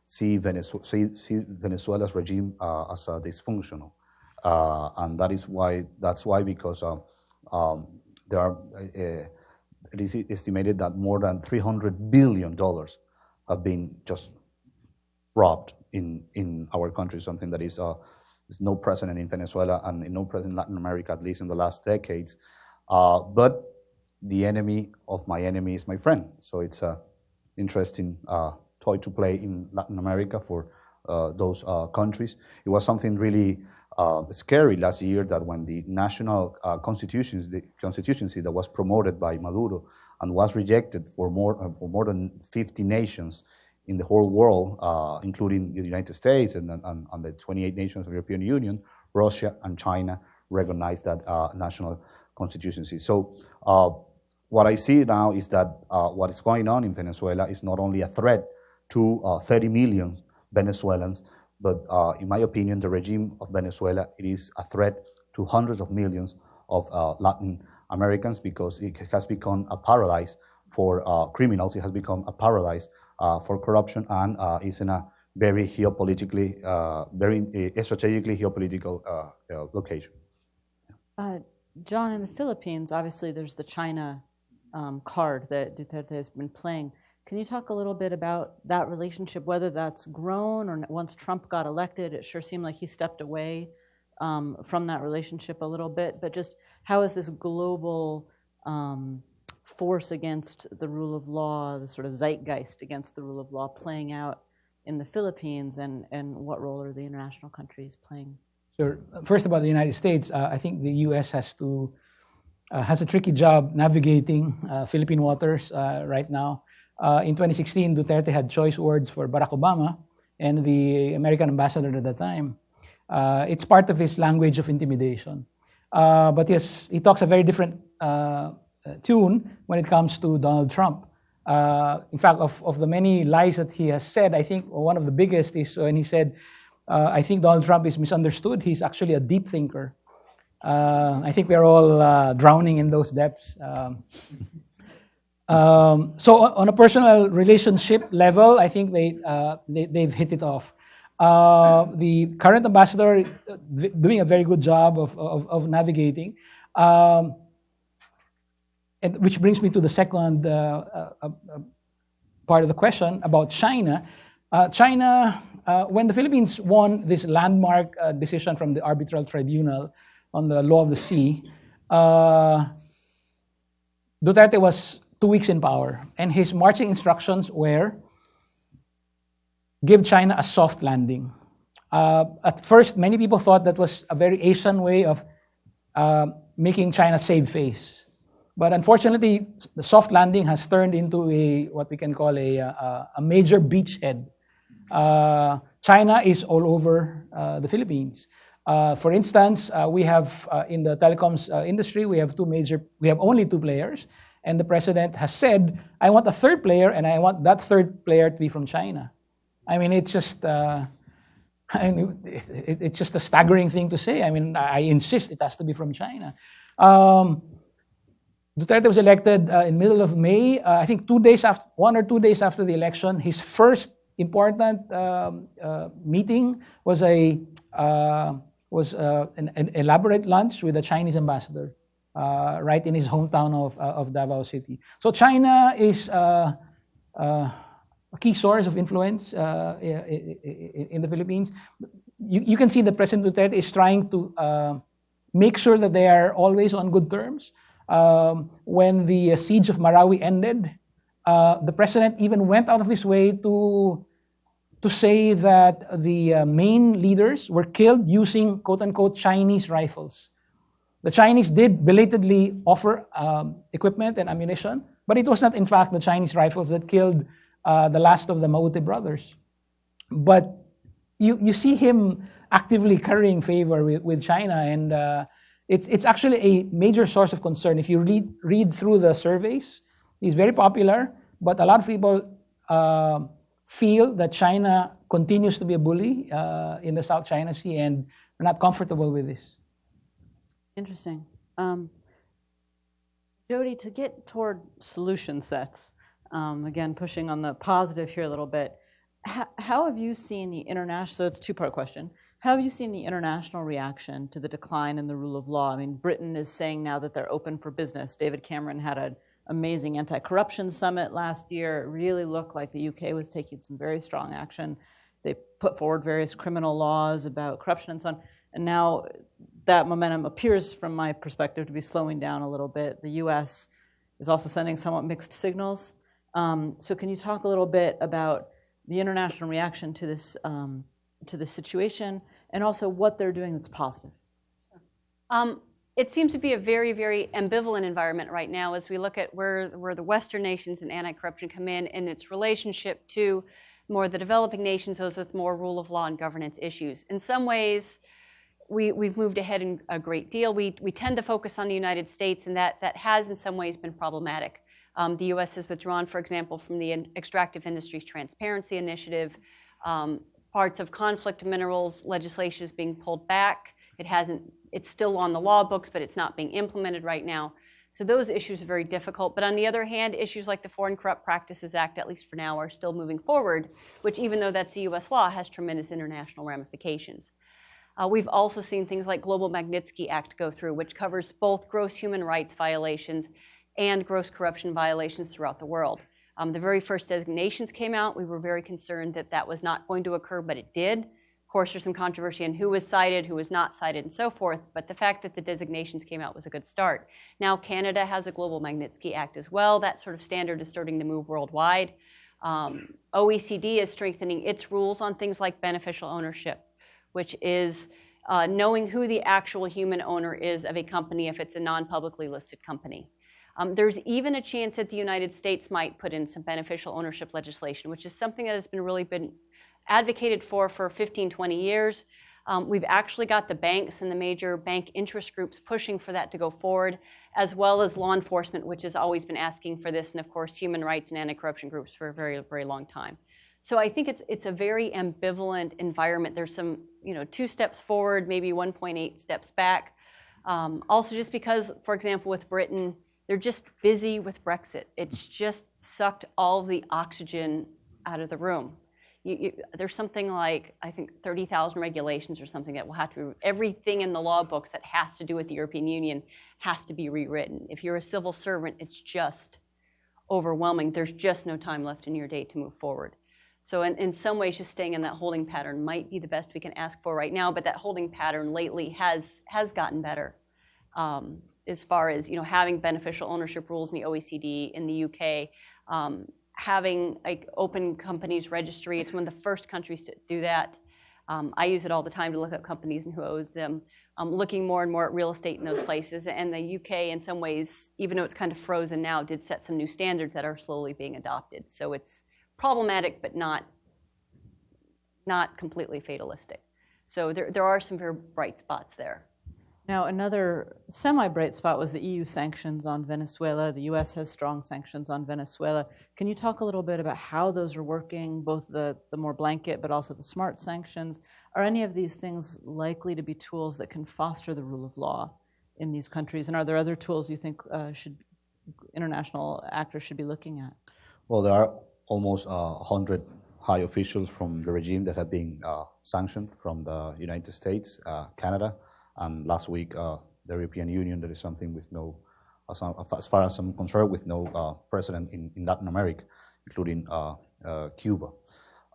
see Venezuela's regime as dysfunctional. And that's why because there are, it is estimated that more than $300 billion have been just robbed in our country, something that is no precedent in Venezuela and no precedent in Latin America, at least in the last decades. But the enemy of my enemy is my friend. So it's an interesting toy to play in Latin America for those countries. It was something really scary last year that when the national constituency that was promoted by Maduro and was rejected for more than 50 nations in the whole world, including the United States and the 28 nations of the European Union, Russia and China recognized that national constituency. So what I see now is that what is going on in Venezuela is not only a threat to 30 million Venezuelans, but in my opinion, the regime of Venezuela, it is a threat to hundreds of millions of Latin Americans, because it has become a paradise for criminals. It has become a paradise for corruption, and is in a very geopolitically, very strategically geopolitical location. John, in the Philippines, obviously there's the China card that Duterte has been playing. Can you talk a little bit about that relationship, whether that's grown or once Trump got elected, it sure seemed like he stepped away from that relationship a little bit, but just how is this global force against the rule of law, the sort of zeitgeist against the rule of law playing out in the Philippines, and what role are the international countries playing? Sure. First, about the United States, I think the U.S. has a tricky job navigating Philippine waters right now. In 2016, Duterte had choice words for Barack Obama and the American ambassador at the time. It's part of his language of intimidation. But yes, he talks a very different tune when it comes to Donald Trump. In fact, of the many lies that he has said, I think one of the biggest is when he said, I think Donald Trump is misunderstood. He's actually a deep thinker. I think we're all drowning in those depths. So on a personal relationship level, I think they've hit it off. The current ambassador doing a very good job of navigating. And which brings me to the second part of the question about China. China, when the Philippines won this landmark decision from the Arbitral Tribunal on the law of the sea, Duterte was 2 weeks in power, and his marching instructions were, give China a soft landing. At first, many people thought that was a very Asian way of making China save face. But unfortunately, the soft landing has turned into what we can call a major beachhead. China is all over the Philippines. For instance, we have in the telecoms industry, we have only two players, and the president has said, I want a third player, and I want that third player to be from China. I mean, it's just it's just a staggering thing to say. I mean, I insist it has to be from China. Duterte was elected in middle of May. I think 1 or 2 days after the election, his first important meeting was an elaborate lunch with the Chinese ambassador right in his hometown of Davao City. So China is a key source of influence in the Philippines. You can see that President Duterte is trying to make sure that they are always on good terms. When the siege of Marawi ended, the president even went out of his way to say that the main leaders were killed using quote-unquote Chinese rifles. The Chinese did belatedly offer equipment and ammunition, but it was not in fact the Chinese rifles that killed the last of the Maute brothers. But you see him actively currying favor with China, and it's actually a major source of concern. If you read through the surveys, he's very popular, but a lot of people feel that China continues to be a bully in the South China Sea, and are not comfortable with this. Interesting. Jodi, to get toward solution sets, again, pushing on the positive here a little bit, how have you seen the international, so it's a two-part question, how have you seen the international reaction to the decline in the rule of law? I mean, Britain is saying now that they're open for business. David Cameron had an amazing anti-corruption summit last year. It really looked like the UK was taking some very strong action. They put forward various criminal laws about corruption and so on. And now that momentum appears, from my perspective, to be slowing down a little bit. The US is also sending somewhat mixed signals. So can you talk a little bit about the international reaction to this situation, and also what they're doing that's positive? It seems to be a very, very ambivalent environment right now as we look at where the Western nations and anti-corruption come in and its relationship to more the developing nations, those with more rule of law and governance issues. In some ways, we've moved ahead in a great deal. We tend to focus on the United States, and that has in some ways been problematic. The U.S. has withdrawn, for example, from the Extractive Industries Transparency Initiative. Parts of conflict minerals legislation is being pulled back. It's still on the law books, but it's not being implemented right now. So those issues are very difficult. But on the other hand, issues like the Foreign Corrupt Practices Act, at least for now, are still moving forward, which even though that's the US law, has tremendous international ramifications. We've also seen things like Global Magnitsky Act go through, which covers both gross human rights violations and gross corruption violations throughout the world. The very first designations came out. We were very concerned that that was not going to occur, but it did. Of course, there's some controversy on who was cited, who was not cited, and so forth, but the fact that the designations came out was a good start. Now, Canada has a Global Magnitsky Act as well. That sort of standard is starting to move worldwide. OECD is strengthening its rules on things like beneficial ownership, which is knowing who the actual human owner is of a company if it's a non-publicly listed company. There's even a chance that the United States might put in some beneficial ownership legislation, which is something that has been really been advocated for 15, 20 years. We've actually got the banks and the major bank interest groups pushing for that to go forward, as well as law enforcement, which has always been asking for this, and of course, human rights and anti-corruption groups for a very, very long time. So I think it's a very ambivalent environment. There's some, 2 steps forward, maybe 1.8 steps back. Also just because, for example, with Britain, they're just busy with Brexit. It's just sucked all the oxygen out of the room. There's something like, I think, 30,000 regulations or something that will have to be, everything in the law books that has to do with the European Union has to be rewritten. If you're a civil servant, it's just overwhelming. There's just no time left in your day to move forward. So in some ways, just staying in that holding pattern might be the best we can ask for right now, but that holding pattern lately has gotten better. As far as having beneficial ownership rules in the OECD, in the UK, having open companies registry. It's one of the first countries to do that. I use it all the time to look up companies and who owes them. Looking more and more at real estate in those places. And the UK, in some ways, even though it's kind of frozen now, did set some new standards that are slowly being adopted. So it's problematic, but not completely fatalistic. So there are some very bright spots there. Now, another semi-bright spot was the EU sanctions on Venezuela. The U.S. has strong sanctions on Venezuela. Can you talk a little bit about how those are working, both the more blanket but also the smart sanctions? Are any of these things likely to be tools that can foster the rule of law in these countries? And are there other tools you think international actors should be looking at? Well, there are almost 100 high officials from the regime that have been sanctioned from the United States, Canada, and last week, the European Union. That is something with no, as far as I'm concerned, with no precedent in Latin America, including Cuba.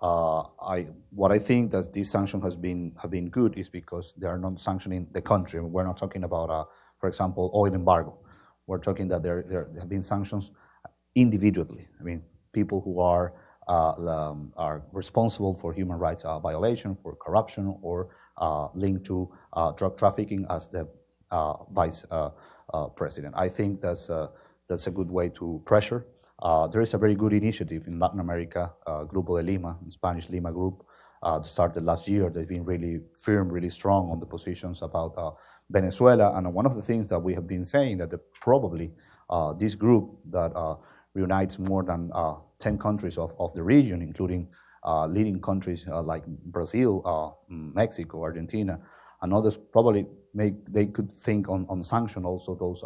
What I think that these sanctions have been good is because they are not sanctioning the country. We're not talking about, for example, oil embargo. We're talking that there have been sanctions individually. I mean, people who are responsible for human rights violation, for corruption, or linked to drug trafficking as the vice president. I think that's a good way to pressure. There is a very good initiative in Latin America, Grupo de Lima, Spanish Lima Group, started last year. They've been really firm, really strong on the positions about Venezuela. And one of the things that we have been saying that probably this group that reunites more than 10 countries of the region, including leading countries like Brazil, Mexico, Argentina, and others. Probably they could think on sanction also those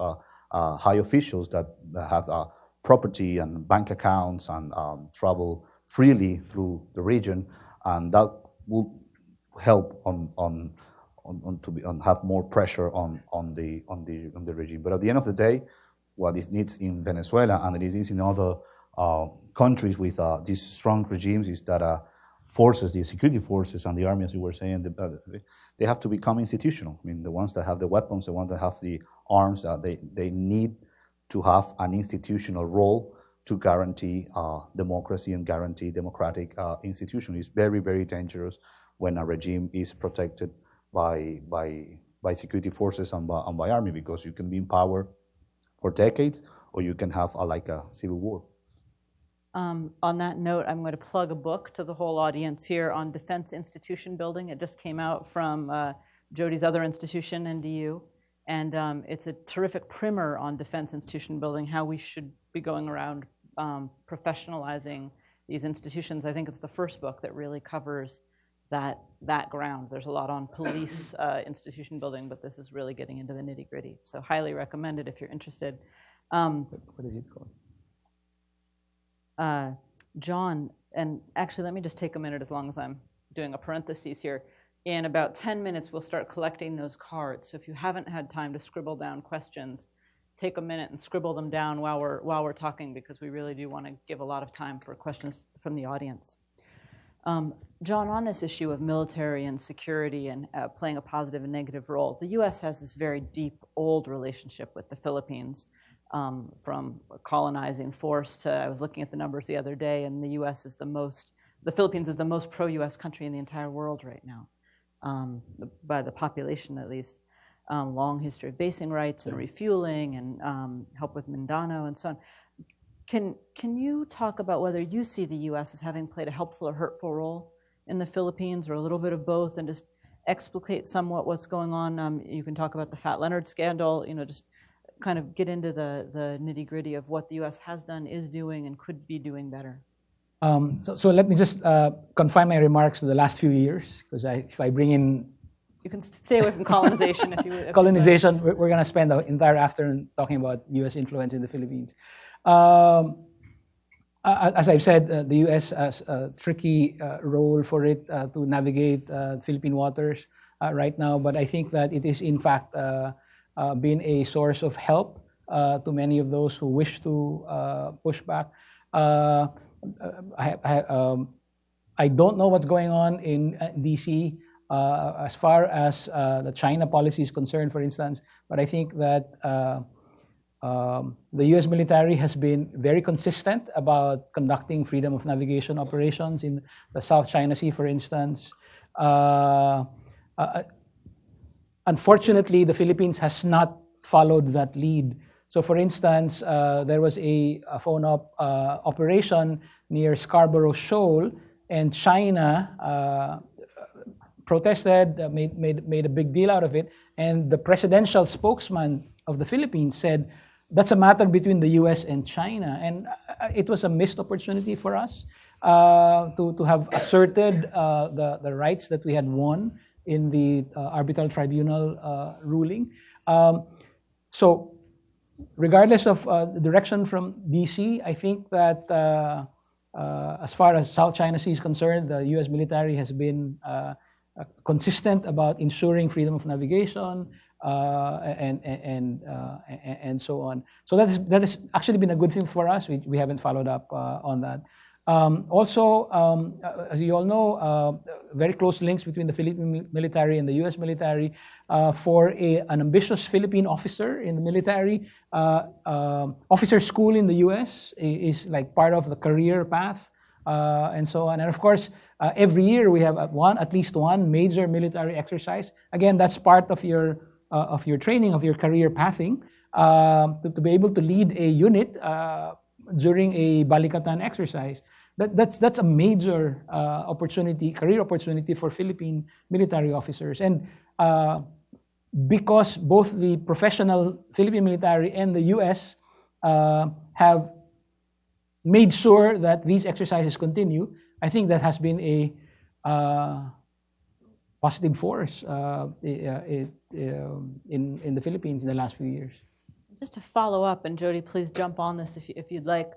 high officials that have property and bank accounts and travel freely through the region, and that will help on have more pressure on the regime. But at the end of the day, what it needs in Venezuela and it needs in other countries with these strong regimes is that forces, the security forces and the army, as you were saying, they have to become institutional. I mean, the ones that have the weapons, the ones that have the arms, they need to have an institutional role to guarantee democracy and guarantee democratic institutions. It's very, very dangerous when a regime is protected by security forces and by army, because you can be in power for decades, or you can have a civil war. On that note, I'm going to plug a book to the whole audience here on defense institution building. It just came out from Jodi's other institution, NDU, and it's a terrific primer on defense institution building, how we should be going around professionalizing these institutions. I think it's the first book that really covers that ground. There's a lot on police institution building, but this is really getting into the nitty-gritty. So highly recommended if you're interested. What is it called? John, and actually let me just take a minute as long as I'm doing a parenthesis here. In about 10 minutes, we'll start collecting those cards. So if you haven't had time to scribble down questions, take a minute and scribble them down while we're talking, because we really do want to give a lot of time for questions from the audience. John, on this issue of military and security and playing a positive and negative role, the U.S. has this very deep, old relationship with the Philippines, from colonizing force to, I was looking at the numbers the other day, and the Philippines is the most pro-U.S. country in the entire world right now, by the population at least. Long history of basing rights and refueling and help with Mindanao and so on. Can you talk about whether you see the U.S. as having played a helpful or hurtful role in the Philippines, or a little bit of both, and just explicate somewhat what's going on? You can talk about the Fat Leonard scandal, just kind of get into the nitty-gritty of what the U.S. has done, is doing, and could be doing better. So let me just confine my remarks to the last few years, because if I bring in... You can stay away from colonization if you would. Colonization, we're going to spend the entire afternoon talking about U.S. influence in the Philippines. As I've said, the U.S. has a tricky role for it to navigate Philippine waters right now, but I think that it is in fact been a source of help to many of those who wish to push back. I don't know what's going on in D.C. As far as the China policy is concerned, for instance, but I think that the U.S. military has been very consistent about conducting freedom of navigation operations in the South China Sea, for instance. Unfortunately, the Philippines has not followed that lead. So, for instance, there was a phone-up operation near Scarborough Shoal, and China protested, made a big deal out of it, and the presidential spokesman of the Philippines said, that's a matter between the U.S. and China. And it was a missed opportunity for us to have asserted the rights that we had won in the arbitral tribunal ruling. So regardless of the direction from D.C., I think that as far as South China Sea is concerned, the U.S. military has been consistent about ensuring freedom of navigation, and so on. So that has actually been a good thing for us. We haven't followed up on that. Also, as you all know, very close links between the Philippine military and the U.S. military. For an ambitious Philippine officer in the military, officer school in the U.S. is like part of the career path, and so on. And of course, every year we have at least one major military exercise. Again, that's part of your training, of your career pathing, to be able to lead a unit during a Balikatan exercise. That's a major opportunity, career opportunity for Philippine military officers. And because both the professional Philippine military and the U.S. have made sure that these exercises continue, I think that has been a positive force in the Philippines in the last few years. Just to follow up, and Jodi, please jump on this if you'd like.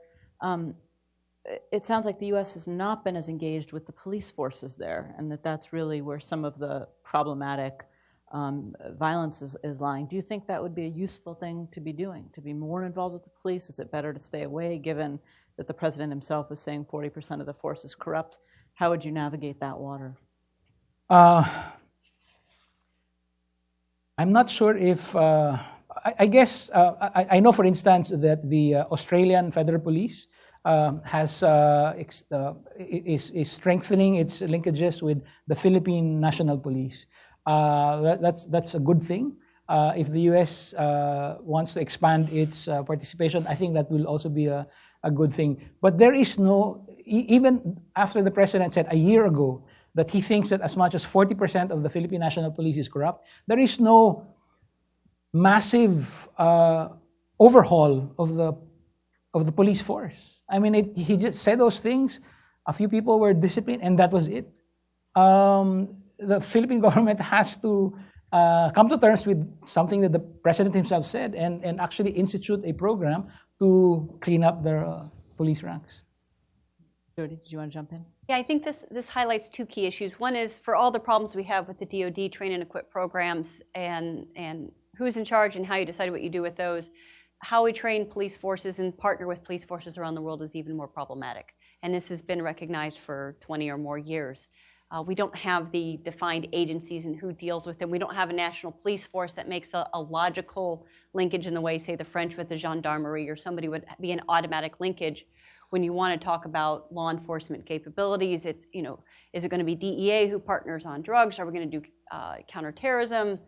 It sounds like the U.S. has not been as engaged with the police forces there, and that's really where some of the problematic violence is lying. Do you think that would be a useful thing to be doing, to be more involved with the police? Is it better to stay away, given that the president himself is saying 40% of the force is corrupt? How would you navigate that water? I'm not sure if... I guess I know, for instance, that the Australian Federal Police is strengthening its linkages with the Philippine National Police. That's a good thing. If the U.S. wants to expand its participation, I think that will also be a good thing. But there is no, even after the president said a year ago that he thinks that as much as 40% of the Philippine National Police is corrupt, there is no massive overhaul of the police force. I mean, he just said those things. A few people were disciplined, and that was it. the Philippine government has to come to terms with something that the president himself said and actually institute a program to clean up their police ranks. Jodi, did you want to jump in? Yeah, I think this highlights two key issues. One is for all the problems we have with the DoD train and equip programs and who's in charge and how you decide what you do with those, how we train police forces and partner with police forces around the world is even more problematic. And this has been recognized for 20 or more years. We don't have the defined agencies and who deals with them. We don't have a national police force that makes a logical linkage in the way, say, the French with the gendarmerie or somebody would be an automatic linkage. When you want to talk about law enforcement capabilities, it's, is it going to be DEA who partners on drugs? Are we going to do counterterrorism?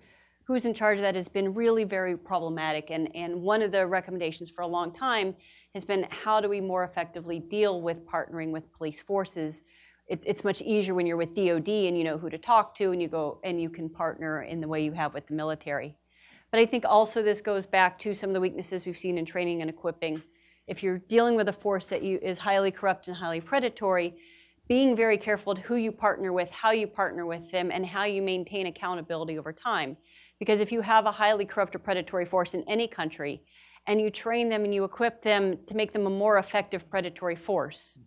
Who's in charge of that has been really very problematic. And one of the recommendations for a long time has been how do we more effectively deal with partnering with police forces? It's much easier when you're with DoD and you know who to talk to and you go and you can partner in the way you have with the military. But I think also this goes back to some of the weaknesses we've seen in training and equipping. If you're dealing with a force that is highly corrupt and highly predatory, being very careful to who you partner with, how you partner with them, and how you maintain accountability over time. Because if you have a highly corrupt or predatory force in any country, and you train them and you equip them to make them a more effective predatory force,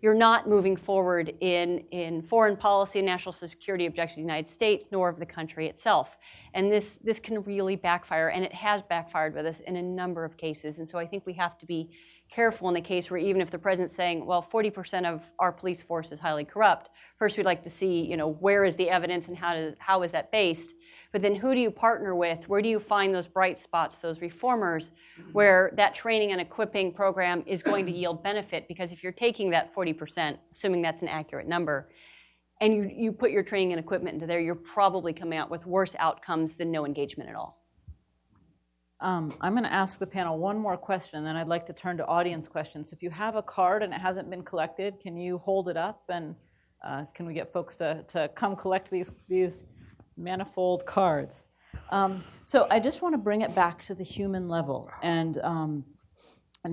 you're not moving forward in foreign policy and national security objectives of the United States, nor of the country itself. And this can really backfire, and it has backfired with us in a number of cases. And so I think we have to be careful in a case where even if the president's saying, well, 40% of our police force is highly corrupt, first we'd like to see, where is the evidence and how is that based? But then who do you partner with? Where do you find those bright spots, those reformers, where that training and equipping program is going to yield benefit? Because if you're taking that 40%, assuming that's an accurate number, and you put your training and equipment into there, you're probably coming out with worse outcomes than no engagement at all. I'm going to ask the panel one more question, then I'd like to turn to audience questions. If you have a card and it hasn't been collected, can you hold it up? And can we get folks to come collect these manifold cards? So I just want to bring it back to the human level. And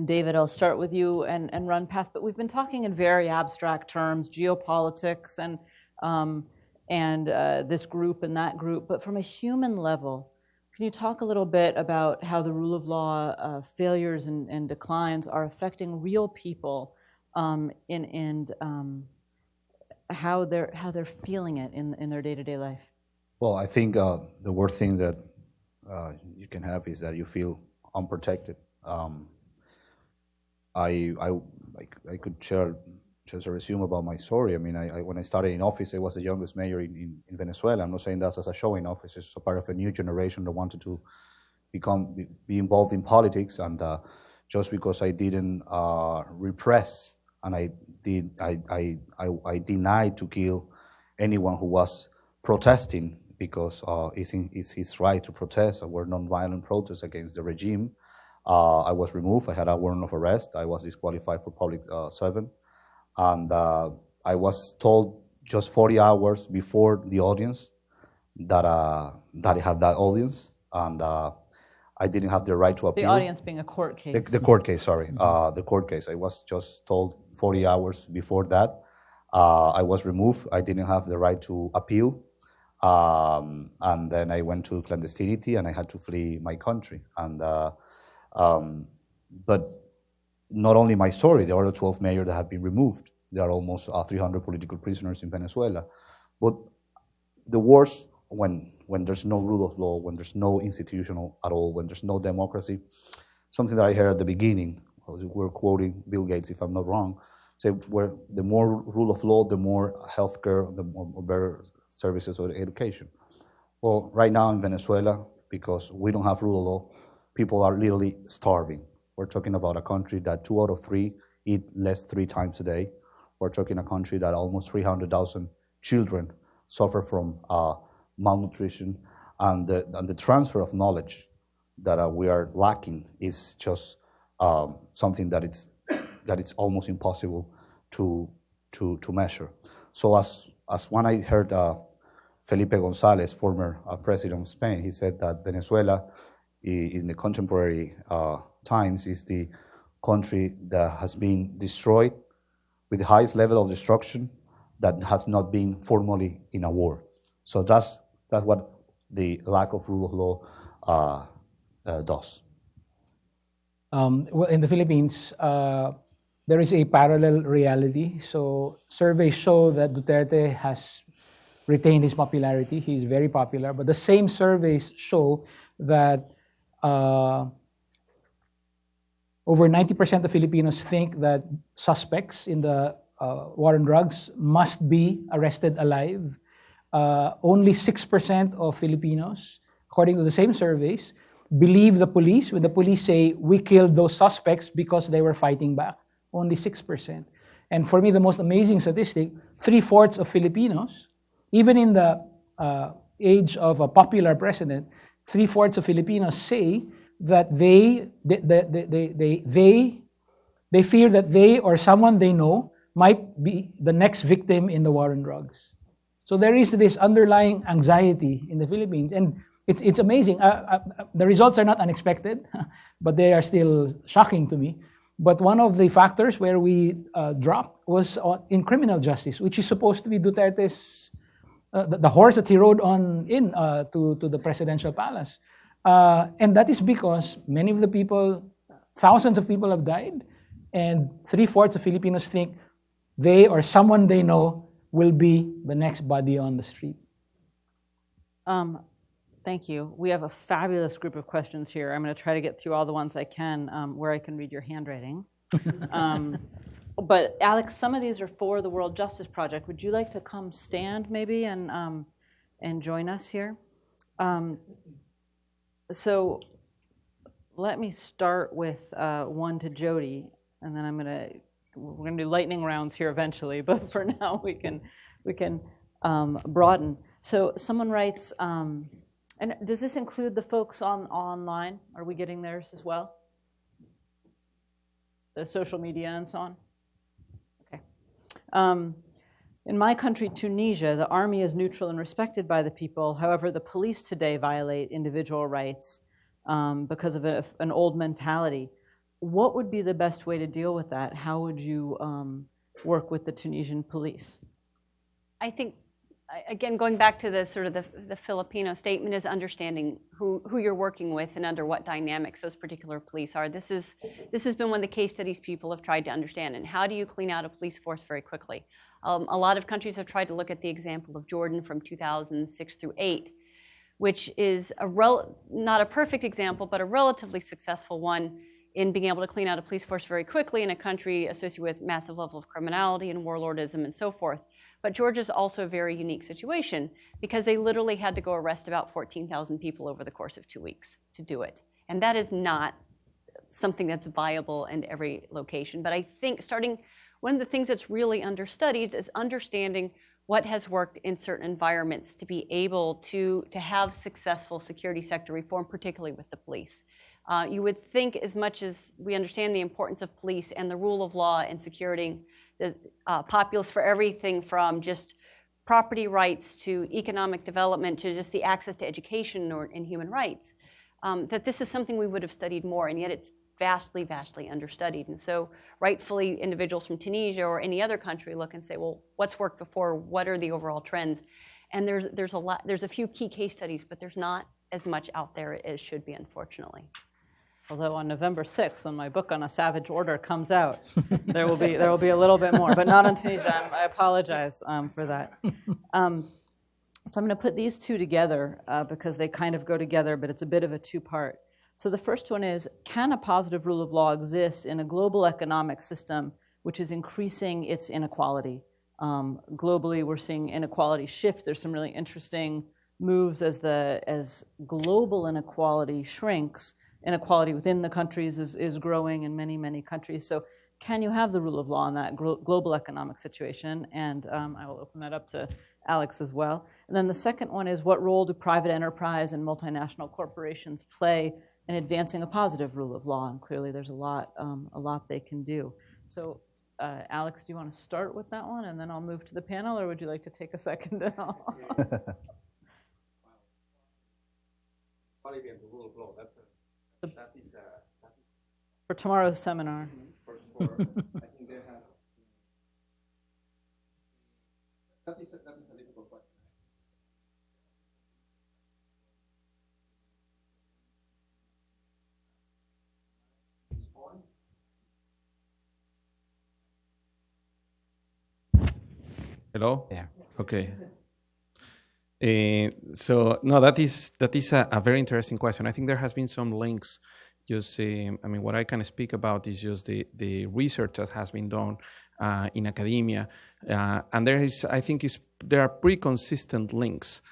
David, I'll start with you and run past, but we've been talking in very abstract terms, geopolitics and this group and that group. But from a human level, can you talk a little bit about how the rule of law failures and declines are affecting real people and how they're feeling it in their day-to-day life? Well, I think the worst thing that you can have is that you feel unprotected. I could share just a resume about my story. I mean, when I started in office, I was the youngest mayor in Venezuela. I'm not saying that as a show in office. It's a part of a new generation that wanted to be involved in politics. And just because I didn't repress and I denied to kill anyone who was protesting because it's his right to protest. There were nonviolent protests against the regime. I was removed. I had a warrant of arrest. I was disqualified for public servant. And I was told just 40 hours before the audience that I had that audience, and I didn't have the right to appeal. The audience being a court case. The court case, sorry. The court case. I was just told 40 hours before that. I was removed. I didn't have the right to appeal. And then I went to clandestinity, and I had to flee my country. And but not only my story, there are 12 mayors that have been removed. There are almost 300 political prisoners in Venezuela. But the worst, when there's no rule of law, when there's no institutional at all, when there's no democracy, something that I heard at the beginning, we're quoting Bill Gates if I'm not wrong, say where the more rule of law, the more healthcare, the more better services or education. Well, right now in Venezuela, because we don't have rule of law, people are literally starving. We're talking about a country that 2 out of 3 eat less 3 times a day. We're talking a country that almost 300,000 children suffer from malnutrition, and the transfer of knowledge that we are lacking is just something that it's almost impossible to measure. So as when I heard Felipe González, former president of Spain, he said that Venezuela in the contemporary times is the country that has been destroyed with the highest level of destruction that has not been formally in a war. So that's what the lack of rule of law does. Well, in the Philippines, there is a parallel reality. So surveys show that Duterte has retained his popularity. He's very popular. But the same surveys show that over 90% of Filipinos think that suspects in the war on drugs must be arrested alive. Only 6% of Filipinos, according to the same surveys, believe the police when the police say, we killed those suspects because they were fighting back. Only 6%. And for me, the most amazing statistic, 3/4 of Filipinos, even in the age of a popular president, 3/4 of Filipinos say that they fear that they or someone they know might be the next victim in the war on drugs. So there is this underlying anxiety in the Philippines, and it's amazing. The results are not unexpected, but they are still shocking to me. But one of the factors where we dropped was in criminal justice, which is supposed to be Duterte's the horse that he rode on to the presidential palace. And that is because many of the people, thousands of people have died, and 3/4 of Filipinos think they or someone they know will be the next body on the street. Thank you. We have a fabulous group of questions here. I'm going to try to get through all the ones I can where I can read your handwriting. But Alex, some of these are for the World Justice Project. Would you like to come stand maybe and join us here? So let me start with one to Jodi, and then we're gonna do lightning rounds here eventually. But for now, we can broaden. So someone writes, and does this include the folks online? Are we getting theirs as well? The social media and so on? Okay. In my country, Tunisia, the army is neutral and respected by the people. However, the police today violate individual rights because of an old mentality. What would be the best way to deal with that? How would you work with the Tunisian police? I think, again, going back to the Filipino statement, is understanding who you're working with and under what dynamics those particular police are. This has been one of the case studies people have tried to understand. And how do you clean out a police force very quickly? A lot of countries have tried to look at the example of Jordan from 2006 through 2008, which is not a perfect example, but a relatively successful one in being able to clean out a police force very quickly in a country associated with massive level of criminality and warlordism and so forth. But Georgia's also a very unique situation because they literally had to go arrest about 14,000 people over the course of 2 weeks to do it. And that is not something that's viable in every location. But I think one of the things that's really understudied is understanding what has worked in certain environments to be able to have successful security sector reform, particularly with the police. You would think, as much as we understand the importance of police and the rule of law and securing the populace for everything from just property rights to economic development to just the access to education and human rights, that this is something we would have studied more, and yet it's vastly, vastly understudied. And so rightfully, individuals from Tunisia or any other country look and say, well, what's worked before? What are the overall trends? And there's a few key case studies, but there's not as much out there as should be, unfortunately. Although on November 6th, when my book on a savage order comes out, there will be a little bit more, but not in Tunisia. I apologize for that. So I'm going to put these two together because they kind of go together, but it's a bit of a two-part. So the first one is, can a positive rule of law exist in a global economic system which is increasing its inequality? Globally, we're seeing inequality shift. There's some really interesting moves as global inequality shrinks. Inequality within the countries is growing in many, many countries. So can you have the rule of law in that global economic situation? And I will open that up to Alex as well. And then the second one is, what role do private enterprise and multinational corporations play in advancing a positive rule of law? And clearly there's a lot they can do. So Alex, do you want to start with that one, and then I'll move to the panel, or would you like to take a second? For tomorrow's seminar. That is a difficult question. Hello? Yeah. Okay. So no, that is a very interesting question. I think there has been some links. Just, I mean, what I can speak about is just the research that has been done in academia, and there are pretty consistent links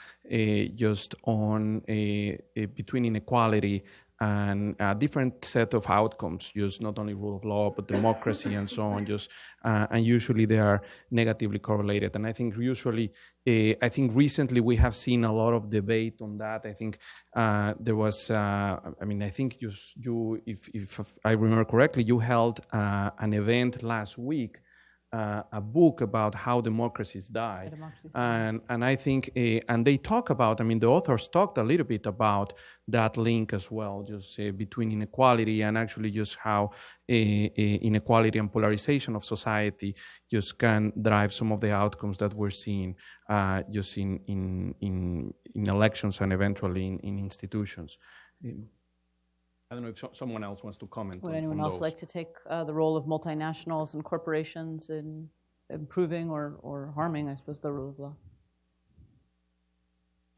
just on between inequality and a different set of outcomes, just not only rule of law, but democracy and so on, just, and usually they are negatively correlated. And I think recently we have seen a lot of debate on that. I think there was, I think if I remember correctly, you held an event last week, a book about how democracies die. And I think, and they talk about, the authors talked a little bit about that link as well, just between inequality and actually just how inequality and polarization of society just can drive some of the outcomes that we're seeing just in elections and eventually in institutions. I don't know if someone else wants to comment. Would anyone else like to take the role of multinationals and corporations in improving or harming, I suppose, the rule of law?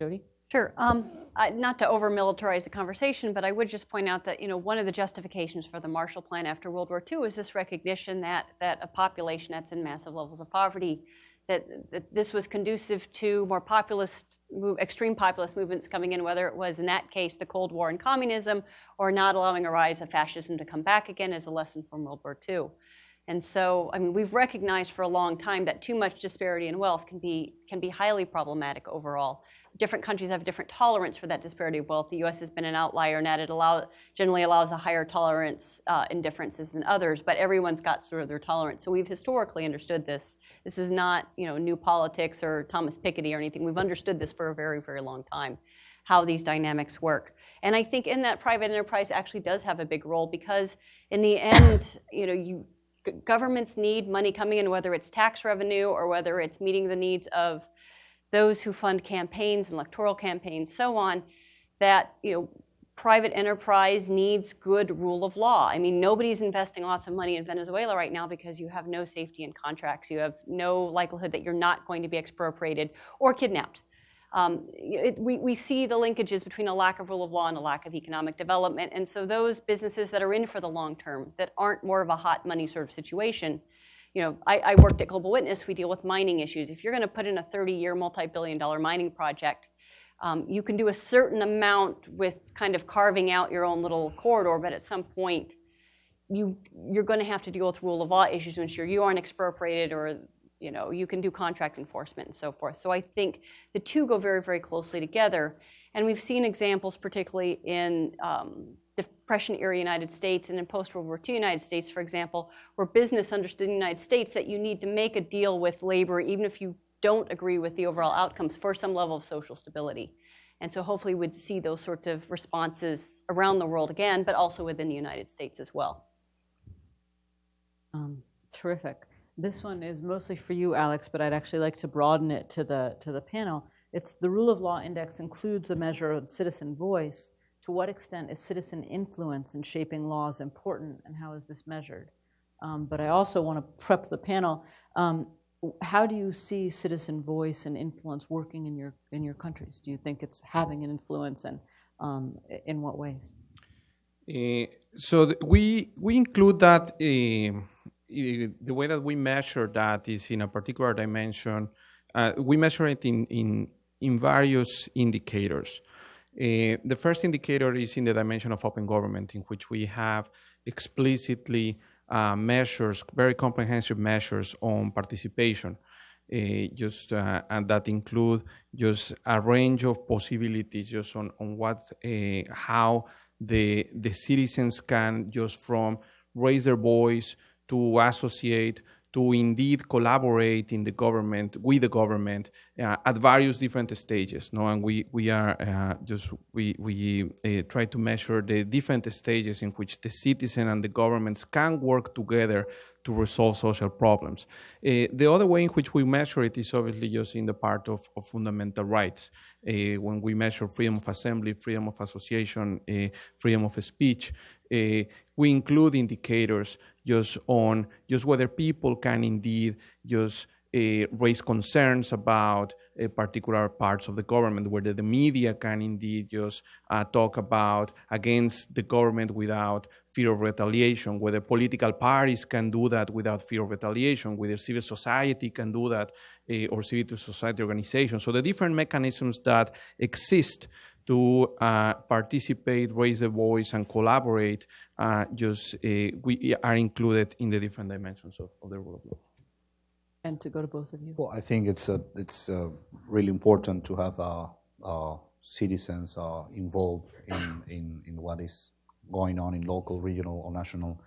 Jodi? Sure. Not to over-militarize the conversation, but I would just point out that one of the justifications for the Marshall Plan after World War II is this recognition that a population that's in massive levels of poverty, that this was conducive to more extreme populist movements coming in, whether it was in that case the Cold War and communism, or not allowing a rise of fascism to come back again as a lesson from World War II. And so, we've recognized for a long time that too much disparity in wealth can be highly problematic overall. Different countries have different tolerance for that disparity of wealth. The U.S. has been an outlier in that it generally allows a higher tolerance in differences than others, but everyone's got sort of their tolerance. So we've historically understood this. This is not, new politics or Thomas Piketty or anything. We've understood this for a very, very long time, how these dynamics work. And I think in that private enterprise actually does have a big role, because in the end, governments need money coming in, whether it's tax revenue or whether it's meeting the needs of those who fund campaigns, electoral campaigns, so on, that private enterprise needs good rule of law. Nobody's investing lots of money in Venezuela right now because you have no safety in contracts. You have no likelihood that you're not going to be expropriated or kidnapped. We see the linkages between a lack of rule of law and a lack of economic development. And so those businesses that are in for the long term, that aren't more of a hot money sort of situation, I worked at Global Witness. We deal with mining issues. If you're going to put in a 30-year, multi-billion-dollar mining project, you can do a certain amount with kind of carving out your own little corridor, but at some point, you're going to have to deal with rule of law issues to ensure you aren't expropriated, or you can do contract enforcement and so forth. So I think the two go very, very closely together. And we've seen examples, particularly in Depression-era United States and in post-World War II United States, for example, where business understood in the United States that you need to make a deal with labor, even if you don't agree with the overall outcomes, for some level of social stability. And so hopefully we'd see those sorts of responses around the world again, but also within the United States as well. Terrific. This one is mostly for you, Alex, but I'd actually like to broaden it to the panel. It's the Rule of Law Index includes a measure of citizen voice. To what extent is citizen influence in shaping laws important, and how is this measured? But I also want to prep the panel. How do you see citizen voice and influence working in your countries? Do you think it's having an influence, and in what ways? So we include that. The way that we measure that is in a particular dimension. We measure it in various indicators. The first indicator is in the dimension of open government, in which we have explicitly measures, very comprehensive measures on participation, and that include just a range of possibilities, just on what, how the citizens can, just from raise their voice to associate, to indeed collaborate in the government, with the government, at various different stages. No? And we try to measure the different stages in which the citizen and the governments can work together to resolve social problems. The other way in which we measure it is obviously just in the part of fundamental rights. When we measure freedom of assembly, freedom of association, freedom of speech, we include indicators just on whether people can indeed just raise concerns about particular parts of the government, whether the media can indeed just talk about against the government without fear of retaliation, whether political parties can do that without fear of retaliation, whether civil society can do that, or civil society organizations. So the different mechanisms that exist to participate, raise a voice, and collaborate, we are included in the different dimensions of the rule of law. And to go to both of you. Well, I think it's really important to have citizens involved in what is going on in local, regional, or national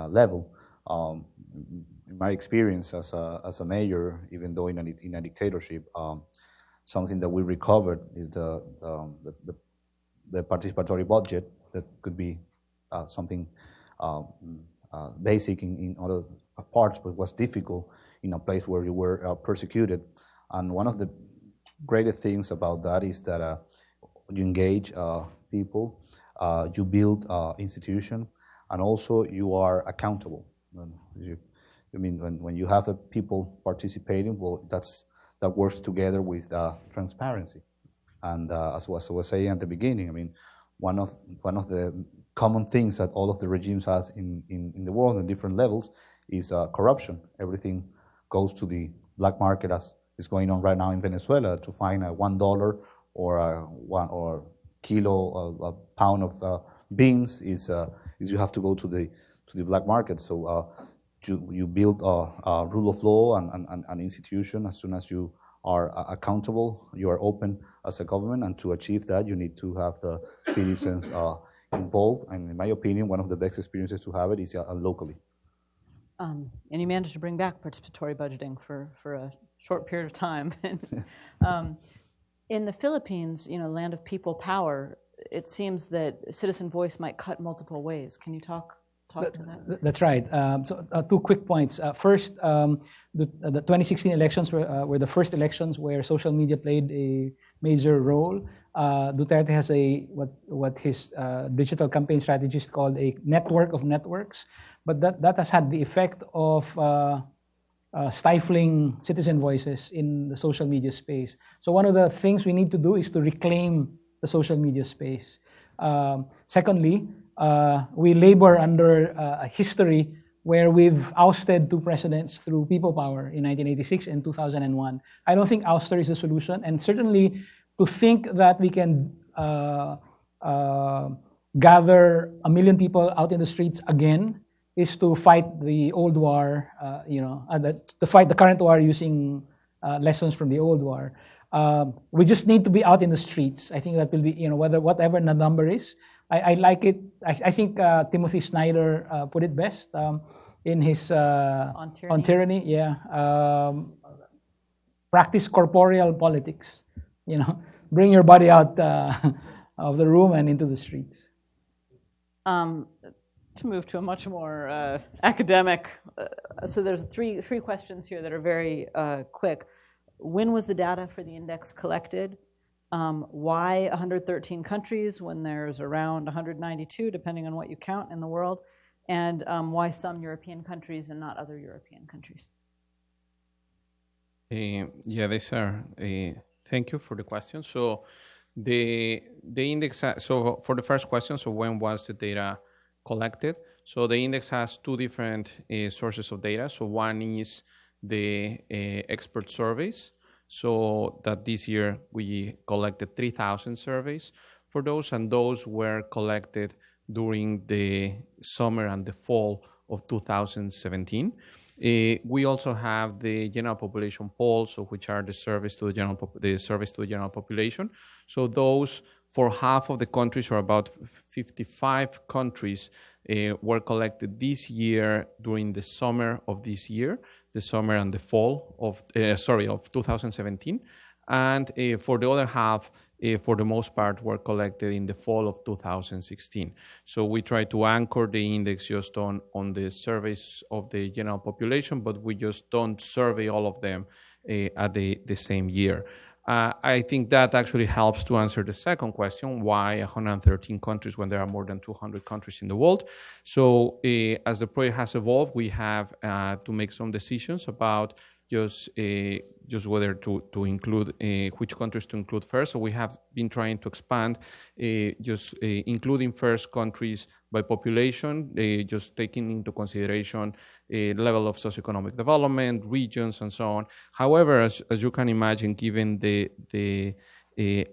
level. In my experience as a mayor, even though in a dictatorship, something that we recovered is the participatory budget that could be something basic in other parts, but was difficult in a place where you were persecuted. And one of the greatest things about that is that you engage people, you build institutions, and also you are accountable. When you have people participating, well, that works together with transparency. And as I was saying at the beginning, one of the common things that all of the regimes has in the world at different levels is corruption. Everything goes to the black market, as is going on right now in Venezuela. To find a $1 or a kilo, a pound of beans is you have to go to the black market. So you build a rule of law and an institution. As soon as you are accountable, you are open as a government, and to achieve that, you need to have the citizens involved. And in my opinion, one of the best experiences to have it is locally. And you managed to bring back participatory budgeting for a short period of time. In the Philippines, land of people power, it seems that citizen voice might cut multiple ways. Can you talk to that? That's right. So 2 quick points. First, the 2016 elections were the first elections where social media played a major role. Duterte has what his digital campaign strategist called a network of networks, but that has had the effect of stifling citizen voices in the social media space. So one of the things we need to do is to reclaim the social media space. Secondly, we labor under a history where we've ousted 2 presidents through people power in 1986 and 2001. I don't think ouster is the solution, and certainly to think that we can gather 1 million people out in the streets again is to fight the old war, to fight the current war using lessons from the old war. We just need to be out in the streets. I think that will be, whatever the number is. I like it. I think Timothy Snyder put it best in his On Tyranny. Yeah, practice corporeal politics. Bring your body out of the room and into the streets. To move to a much more academic, so there's three questions here that are very quick. When was the data for the index collected? Why 113 countries when there's around 192, depending on what you count in the world? And why some European countries and not other European countries? These are. Thank you for the question. So the index. So for the first question, so when was the data collected? So the index has 2 different sources of data. So one is the expert surveys. So that this year we collected 3,000 surveys for those, and those were collected during the summer and the fall of 2017. We also have the general population polls, which are the surveys to the general population. So those for half of the countries, or about 55 countries, were collected this year during the summer of this year, the summer and the fall of 2017. And for the other half, for the most part, were collected in the fall of 2016. So we try to anchor the index just on the surveys of the general population, but we just don't survey all of them at the same year. I think that actually helps to answer the second question, why 113 countries when there are more than 200 countries in the world. So as the project has evolved, we have to make some decisions about just whether to include, which countries to include first. So we have been trying to expand, including first countries by population, just taking into consideration level of socioeconomic development, regions, and so on. However, as you can imagine, given the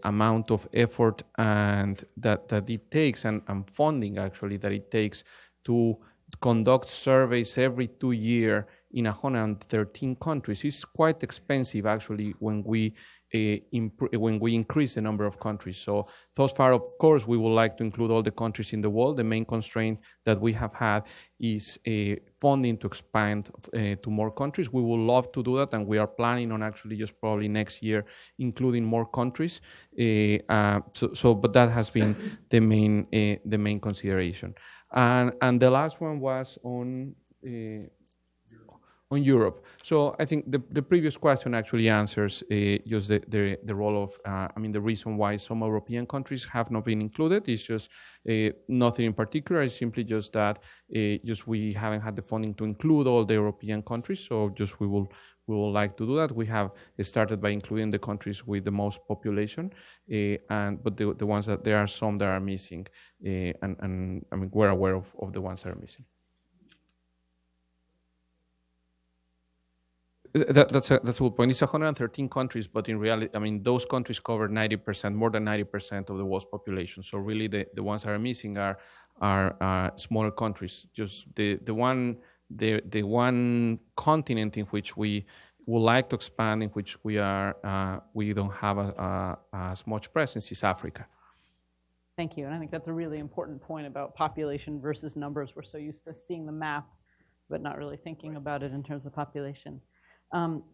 amount of effort and that it takes, and funding actually that it takes to conduct surveys every 2 years in 113 countries, is quite expensive actually when we increase the number of countries. So thus far, of course, we would like to include all the countries in the world. The main constraint that we have had is funding to expand to more countries. We would love to do that, and we are planning on actually just probably next year including more countries. But that has been the main consideration. And the last one was on Europe. So I think the previous question actually answers just the role of, the reason why some European countries have not been included is just nothing in particular. It's simply just that we haven't had the funding to include all the European countries. So just we will like to do that. We have started by including the countries with the most population, but the ones that there are some that are missing, and we're aware of the ones that are missing. That's a good point. It's 113 countries, but in reality, those countries cover 90%, more than 90% of the world's population. So really, the ones that are missing are smaller countries. Just the one continent in which we would like to expand, in which we don't have as much presence, is Africa. Thank you, and I think that's a really important point about population versus numbers. We're so used to seeing the map, but not really thinking about it in terms of population.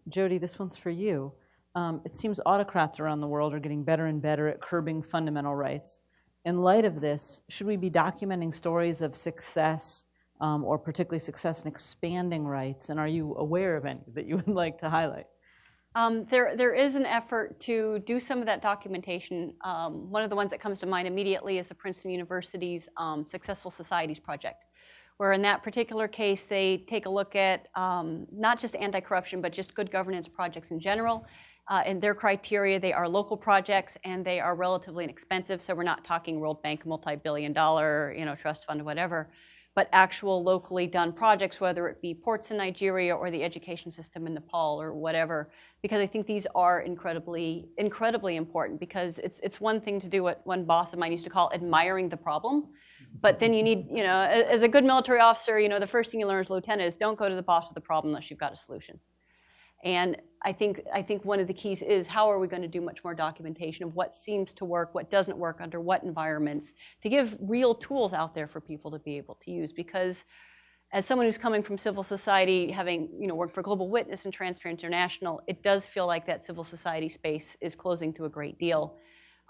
Jodi, this one's for you. It seems autocrats around the world are getting better and better at curbing fundamental rights. In light of this, should we be documenting stories of success, or particularly success in expanding rights? And are you aware of any that you would like to highlight? There is an effort to do some of that documentation. One of the ones that comes to mind immediately is the Princeton University's Successful Societies Project, where in that particular case, they take a look at not just anti-corruption, but just good governance projects in general. In their criteria, they are local projects, and they are relatively inexpensive. So we're not talking World Bank multi-billion-dollar, trust fund, whatever, but actual locally done projects, whether it be ports in Nigeria or the education system in Nepal or whatever. Because I think these are incredibly, incredibly important. Because it's one thing to do what one boss of mine used to call admiring the problem. But then you need, as a good military officer, the first thing you learn as lieutenant is don't go to the boss with the problem unless you've got a solution. And I think one of the keys is how are we going to do much more documentation of what seems to work, what doesn't work, under what environments, to give real tools out there for people to be able to use. Because as someone who's coming from civil society, having worked for Global Witness and Transparency International, it does feel like that civil society space is closing to a great deal.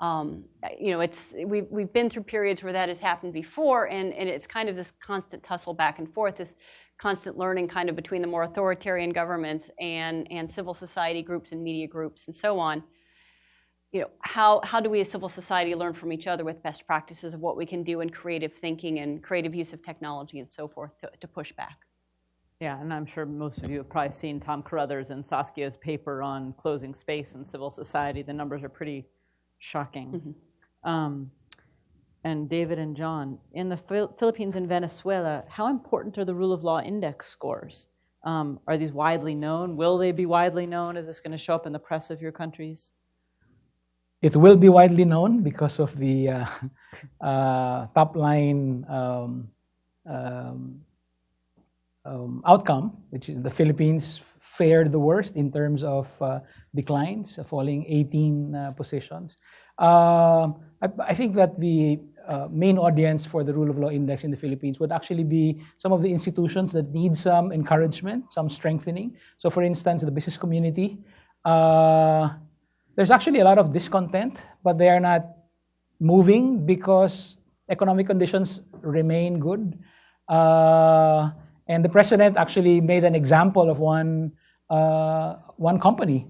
We've been through periods where that has happened before, and it's kind of this constant tussle back and forth, this constant learning kind of between the more authoritarian governments and civil society groups and media groups and so on. How do we as civil society learn from each other with best practices of what we can do in creative thinking and creative use of technology and so forth to push back? Yeah, and I'm sure most of you have probably seen Tom Carruthers and Saskia's paper on closing space in civil society. The numbers are pretty shocking. Mm-hmm. And David and John, in the Philippines and Venezuela, how important are the rule of law index scores? Are these widely known? Will they be widely known? Is this going to show up in the press of your countries? It will be widely known because of the top line outcome, which is the Philippines fared the worst in terms of declines, falling 18 positions. I think that the main audience for the Rule of Law Index in the Philippines would actually be some of the institutions that need some encouragement, some strengthening. So for instance, the business community. There's actually a lot of discontent, but they are not moving because economic conditions remain good. And the president actually made an example of one company.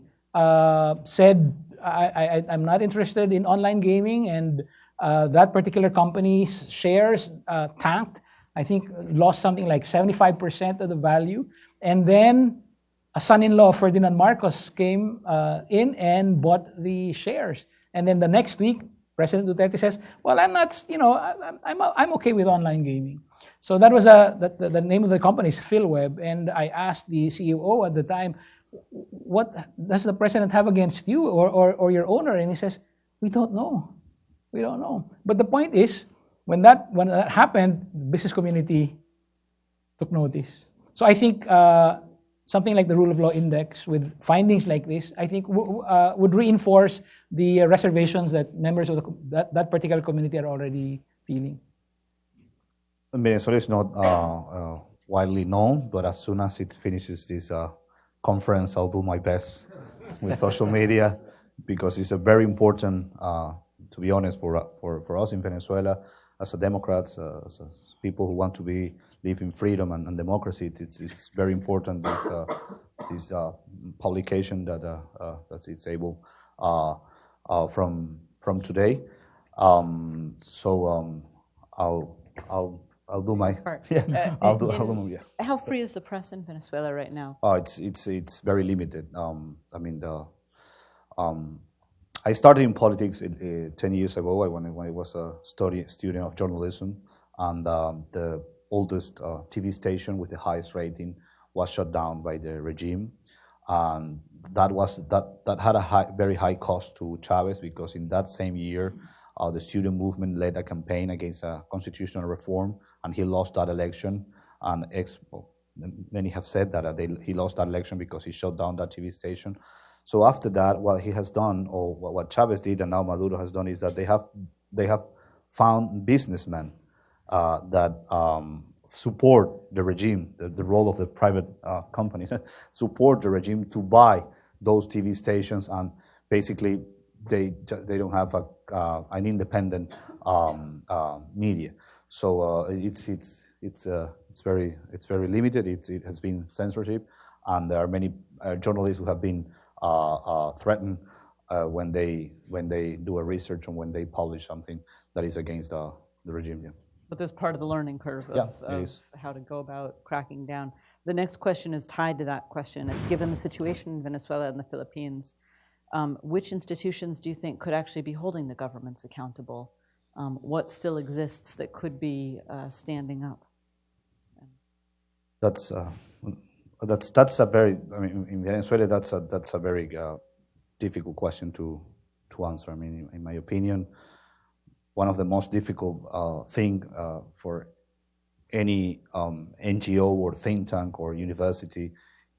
Said, I'm not interested in online gaming, and that particular company's shares tanked. I think lost something like 75% of the value. And then a son-in-law of Ferdinand Marcos came in and bought the shares. And then the next week, President Duterte says, "Well, I'm not, I'm okay with online gaming." So that was the name of the company is PhilWeb, and I asked the CEO at the time, "What does the president have against you or your owner?" And he says, "We don't know. We don't know." But the point is, when that happened, the business community took notice. So I think something like the Rule of Law Index with findings like this, I think would reinforce the reservations that members of that particular community are already feeling. Venezuela is not widely known, but as soon as it finishes this conference, I'll do my best with social media, because it's a very important, to be honest, for us in Venezuela, as a Democrats, as people who want to live in freedom and democracy. It's very important, this publication that it's able from today. I'll do my part. Yeah, I'll do my, yeah. How free is the press in Venezuela right now? It's very limited. I started in politics 10 years ago when I was a student of journalism, and the oldest TV station with the highest rating was shut down by the regime, and that had a very high cost to Chavez, because in that same year the student movement led a campaign against a constitutional reform, and he lost that election. And many have said that he lost that election because he shut down that TV station. So after that, what he has done, or what Chavez did and now Maduro has done, is that they have found businessmen that support the regime, the role of the private companies, support the regime to buy those TV stations, and basically they don't have an independent media. So it's very limited. It has been censorship, and there are many journalists who have been threatened when they do a research and when they publish something that is against the regime. Yeah. But there's part of the learning curve of how to go about cracking down. The next question is tied to that question. It's given the situation in Venezuela and the Philippines, which institutions do you think could actually be holding the governments accountable? What still exists that could be standing up? That's a very, in Venezuela, that's a very difficult question to answer. In my opinion, one of the most difficult thing for any NGO or think tank or university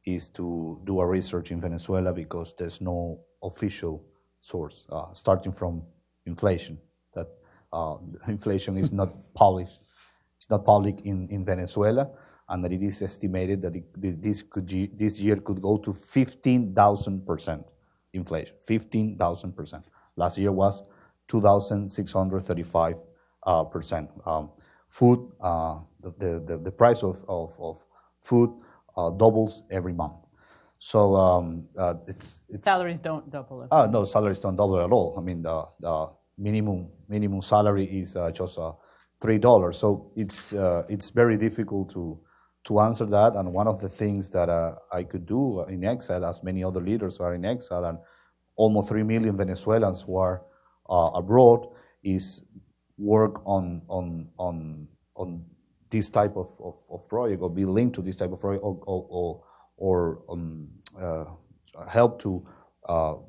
is to do a research in Venezuela, because there's no official source, starting from inflation. That inflation is not published. It's not public in Venezuela, and that it is estimated that this year could go to 15,000% inflation. 15,000%. Last year was 2,635%. Food, the price of food doubles every month. So it's salaries don't double. No, salaries don't double at all. The minimum salary is just $3. So it's very difficult to answer that. And one of the things that I could do in exile, as many other leaders are in exile, and almost 3 million Venezuelans who are abroad, is work on this type of project, or be linked to this type of project, or help to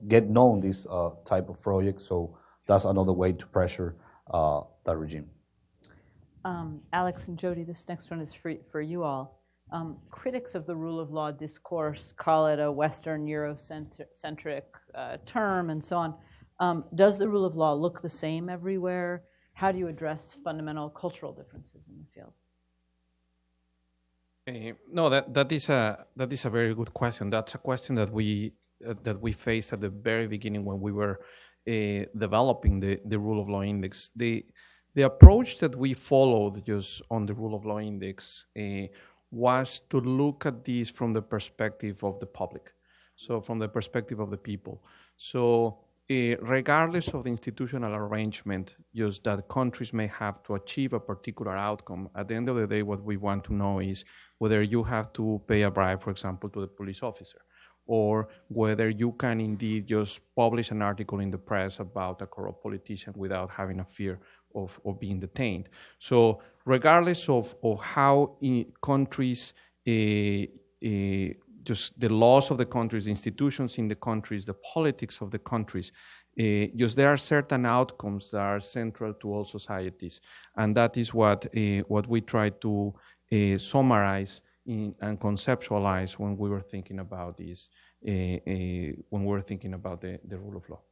get known this type of project. So that's another way to pressure that regime. Alex and Jodi, this next one is for you all. Critics of the rule of law discourse call it a Western Eurocentric term and so on. Does the rule of law look the same everywhere? How do you address fundamental cultural differences in the field? No, that is a very good question. That's a question that we faced at the very beginning when we were developing the rule of law index. The approach that we followed just on the rule of law index was to look at this from the perspective of the public, so from the perspective of the people. So regardless of the institutional arrangement, just that countries may have to achieve a particular outcome, at the end of the day, what we want to know is whether you have to pay a bribe, for example, to the police officer, or whether you can indeed just publish an article in the press about a corrupt politician without having a fear of being detained. So regardless of how countries, just the laws of the countries, the institutions in the countries, the politics of the countries, just there are certain outcomes that are central to all societies. And that is what we try to summarize and conceptualize when we were thinking about this, when we were thinking about the rule of law.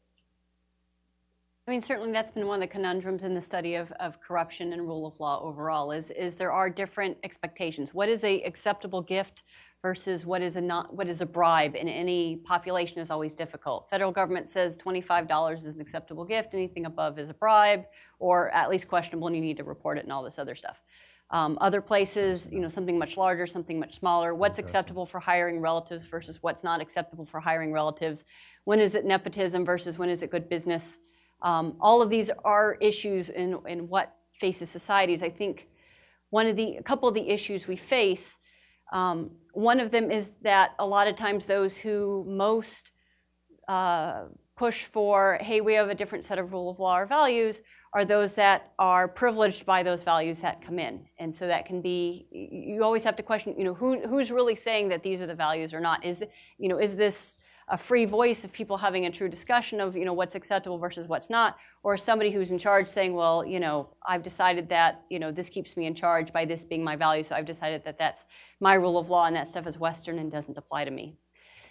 I mean, certainly that's been one of the conundrums in the study of corruption and rule of law overall, is there are different expectations. What is a acceptable gift versus what is a bribe in any population is always difficult. Federal government says $25 is an acceptable gift, anything above is a bribe, or at least questionable, and you need to report it and all this other stuff. Other places, something much larger, something much smaller. What's acceptable for hiring relatives versus what's not acceptable for hiring relatives? When is it nepotism versus when is it good business? All of these are issues in what faces societies. I think a couple of the issues we face, one of them is that a lot of times those who most push for, hey, we have a different set of rule of law or values, are those that are privileged by those values that come in. And so that can be, you always have to question, who's really saying that these are the values or not? Is this a free voice of people having a true discussion of, what's acceptable versus what's not, or somebody who's in charge saying, well, I've decided that, this keeps me in charge by this being my value, so I've decided that that's my rule of law and that stuff is Western and doesn't apply to me.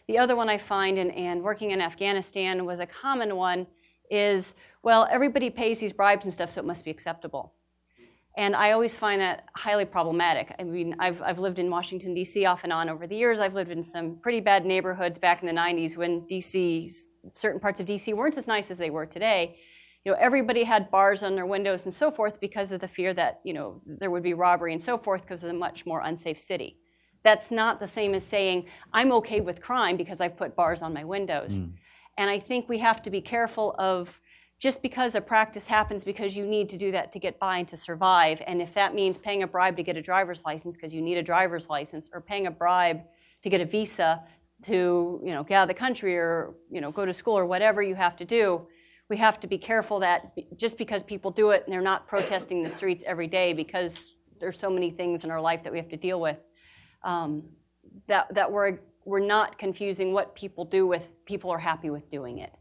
The other one I find, and working in Afghanistan was a common one, is, well, everybody pays these bribes and stuff, so it must be acceptable. And I always find that highly problematic. I mean, I've lived in Washington, D.C. off and on over the years. I've lived in some pretty bad neighborhoods back in the 90s when certain parts of D.C. weren't as nice as they were today. Everybody had bars on their windows and so forth because of the fear that, there would be robbery and so forth because of a much more unsafe city. That's not the same as saying, I'm okay with crime because I've put bars on my windows. And I think we have to be careful of, just because a practice happens because you need to do that to get by and to survive, and if that means paying a bribe to get a driver's license because you need a driver's license, or paying a bribe to get a visa to get out of the country or go to school or whatever you have to do, we have to be careful that just because people do it and they're not protesting the streets every day because there's so many things in our life that we have to deal with, that we're not confusing what people do with people are happy with doing it.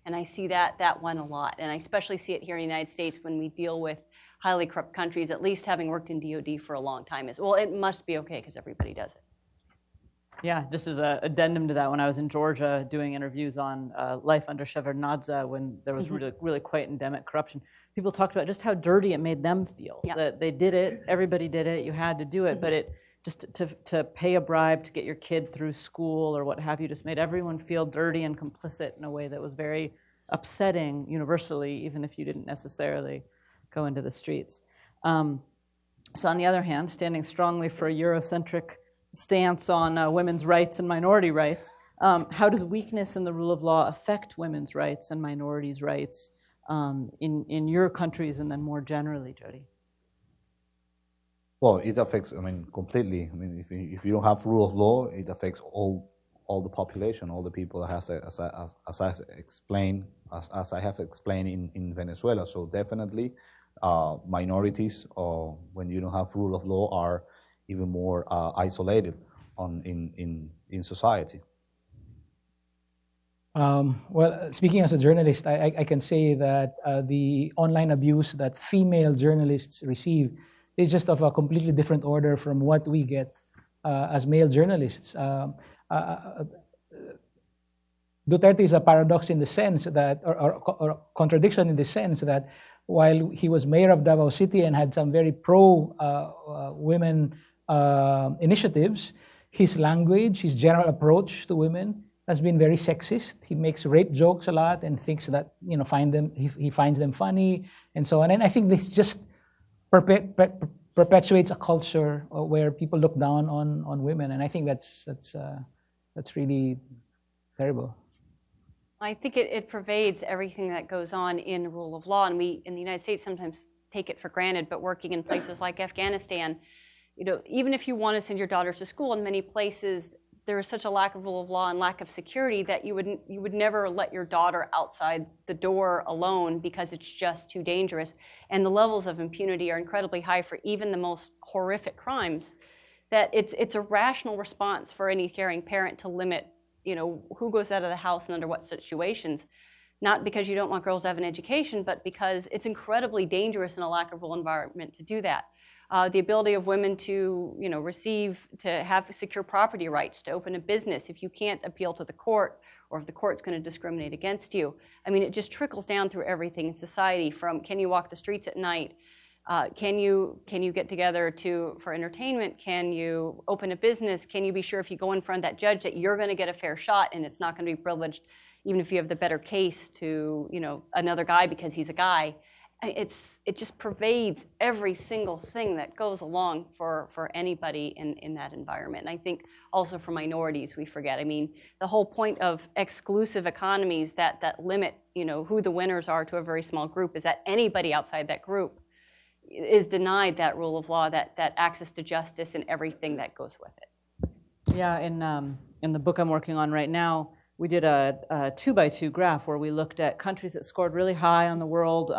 And I see that one a lot. And I especially see it here in the United States when we deal with highly corrupt countries, at least having worked in DOD for a long time, is, well, it must be okay because everybody does it. Yeah, just as an addendum to that, when I was in Georgia doing interviews on life under Shevardnadze, when there was really quite endemic corruption, people talked about just how dirty it made them feel. Yeah. That they did it, everybody did it, you had to do it, but it just to pay a bribe to get your kid through school or what have you just made everyone feel dirty and complicit in a way that was very upsetting universally, even if you didn't necessarily go into the streets. So on the other hand, standing strongly for a Eurocentric stance on women's rights and minority rights, how does weakness in the rule of law affect women's rights and minorities' rights in your countries and then more generally, Jodi? Well, it affects, completely. If you don't have rule of law, it affects all the population, all the people, as I have explained in Venezuela. So definitely, minorities, when you don't have rule of law, are even more isolated in society. Well, speaking as a journalist, I can say that the online abuse that female journalists receive is just of a completely different order from what we get as male journalists. Duterte is a paradox in the sense that, or contradiction in the sense that while he was mayor of Davao City and had some very pro-women initiatives, his language, his general approach to women has been very sexist. He makes rape jokes a lot and thinks that, he finds them funny and so on. And I think this just perpetuates a culture where people look down on women. And I think that's really terrible. I think it pervades everything that goes on in rule of law, and we in the United States sometimes take it for granted. But working in places like Afghanistan, even if you want to send your daughters to school, in many places there is such a lack of rule of law and lack of security that you would never let your daughter outside the door alone because it's just too dangerous. And the levels of impunity are incredibly high for even the most horrific crimes. That it's a rational response for any caring parent to limit who goes out of the house and under what situations, not because you don't want girls to have an education, but because it's incredibly dangerous in a lack of rule environment to do that. The ability of women to, to have secure property rights, to open a business, if you can't appeal to the court, or if the court's going to discriminate against you. I mean, it just trickles down through everything in society, from can you walk the streets at night, can you get together for entertainment? Can you open a business? Can you be sure if you go in front of that judge that you're going to get a fair shot and it's not going to be privileged, even if you have the better case to another guy because he's a guy? It just pervades every single thing that goes along for anybody in that environment. And I think also for minorities, we forget. I mean, the whole point of exclusive economies that limit who the winners are to a very small group is that anybody outside that group is denied that rule of law, that access to justice and everything that goes with it. Yeah, in the book I'm working on right now, we did a 2x2 graph where we looked at countries that scored really high on the World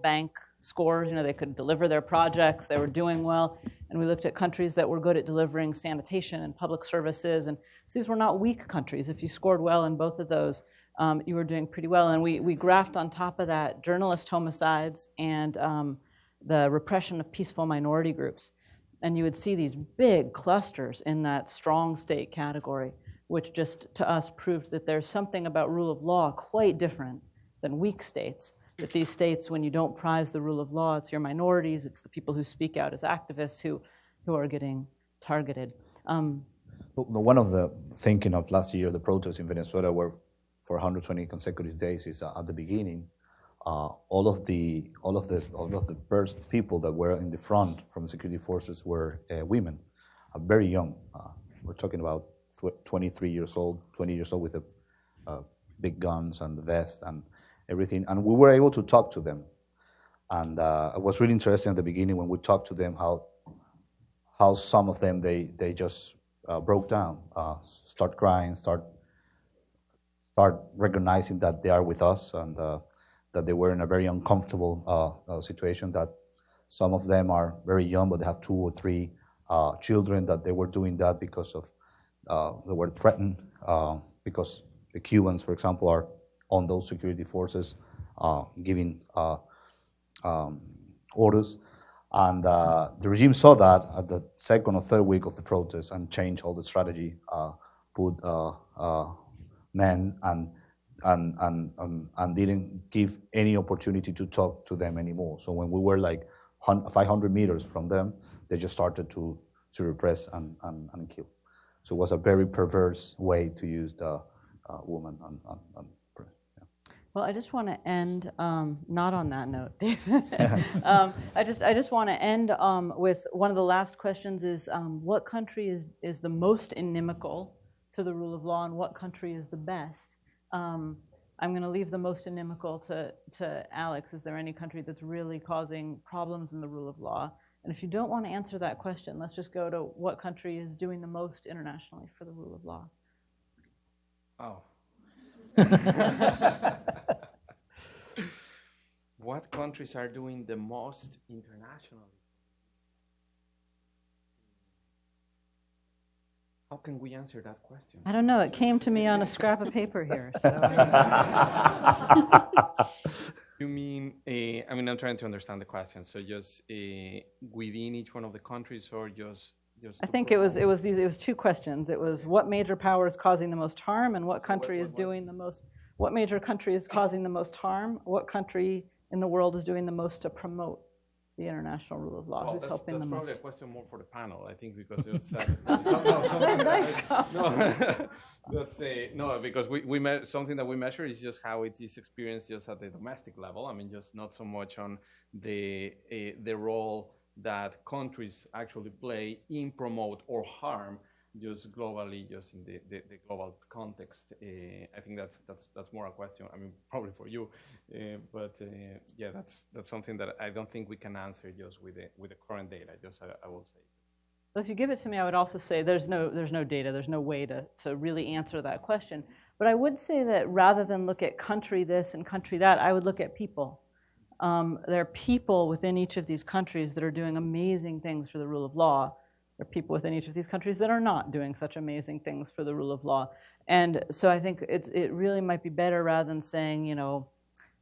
Bank scores. They could deliver their projects, they were doing well. And we looked at countries that were good at delivering sanitation and public services. And so these were not weak countries. If you scored well in both of those, you were doing pretty well. And we graphed on top of that journalist homicides and the repression of peaceful minority groups. And you would see these big clusters in that strong state category, which just to us proved that there's something about rule of law quite different than weak states. That these states, when you don't prize the rule of law, it's your minorities, it's the people who speak out as activists who are getting targeted. One of the thinking of last year, the protests in Venezuela were for 120 consecutive days, is at the beginning, all of the first people that were in the front from the security forces were women, very young. We're talking about 23 years old, 20 years old with the big guns and the vest and everything. And we were able to talk to them. And it was really interesting at the beginning when we talked to them how some of them, they just broke down, start crying, start recognizing that they are with us and that they were in a very uncomfortable situation, that some of them are very young, but they have 2 or 3 children, that they were doing that because of they were threatened because the Cubans, for example, are on those security forces giving orders. And the regime saw that at the second or third week of the protest and changed all the strategy, put men and didn't give any opportunity to talk to them anymore. So when we were like 500 meters from them, they just started to repress and kill. So it was a very perverse way to use the woman. Well, I just want to end not on that note, David. I just want to end with one of the last questions: is what country is the most inimical to the rule of law, and what country is the best? I'm going to leave the most inimical to Alex. Is there any country that's really causing problems in the rule of law? And if you don't want to answer that question, let's just go to what country is doing the most internationally for the rule of law. Oh. What countries are doing the most internationally? How can we answer that question? I don't know. It came to me on a scrap of paper here. So. You mean, I'm trying to understand the question. So just within each one of the countries, or just I think it was two questions. It was what major power is causing the most harm, and what country is doing the most. What major country is causing the most harm? What country in the world is doing the most to promote the international rule of law? Well, Who's helping the most? That's probably a question more for the panel, I think, because it's let's say no, because something that we measure is just how it is experienced just at the domestic level. I mean, just not so much on the role that countries actually play in promote or harm just globally, just in the global context. I think that's more a question. I mean, probably for you, but yeah, that's something that I don't think we can answer just with the current data. I will say. Well, if you give it to me, I would also say there's no data, there's no way to really answer that question. But I would say that rather than look at country this and country that, I would look at people. There are people within each of these countries that are doing amazing things for the rule of law. There are people within each of these countries that are not doing such amazing things for the rule of law. And so I think it really might be better rather than saying,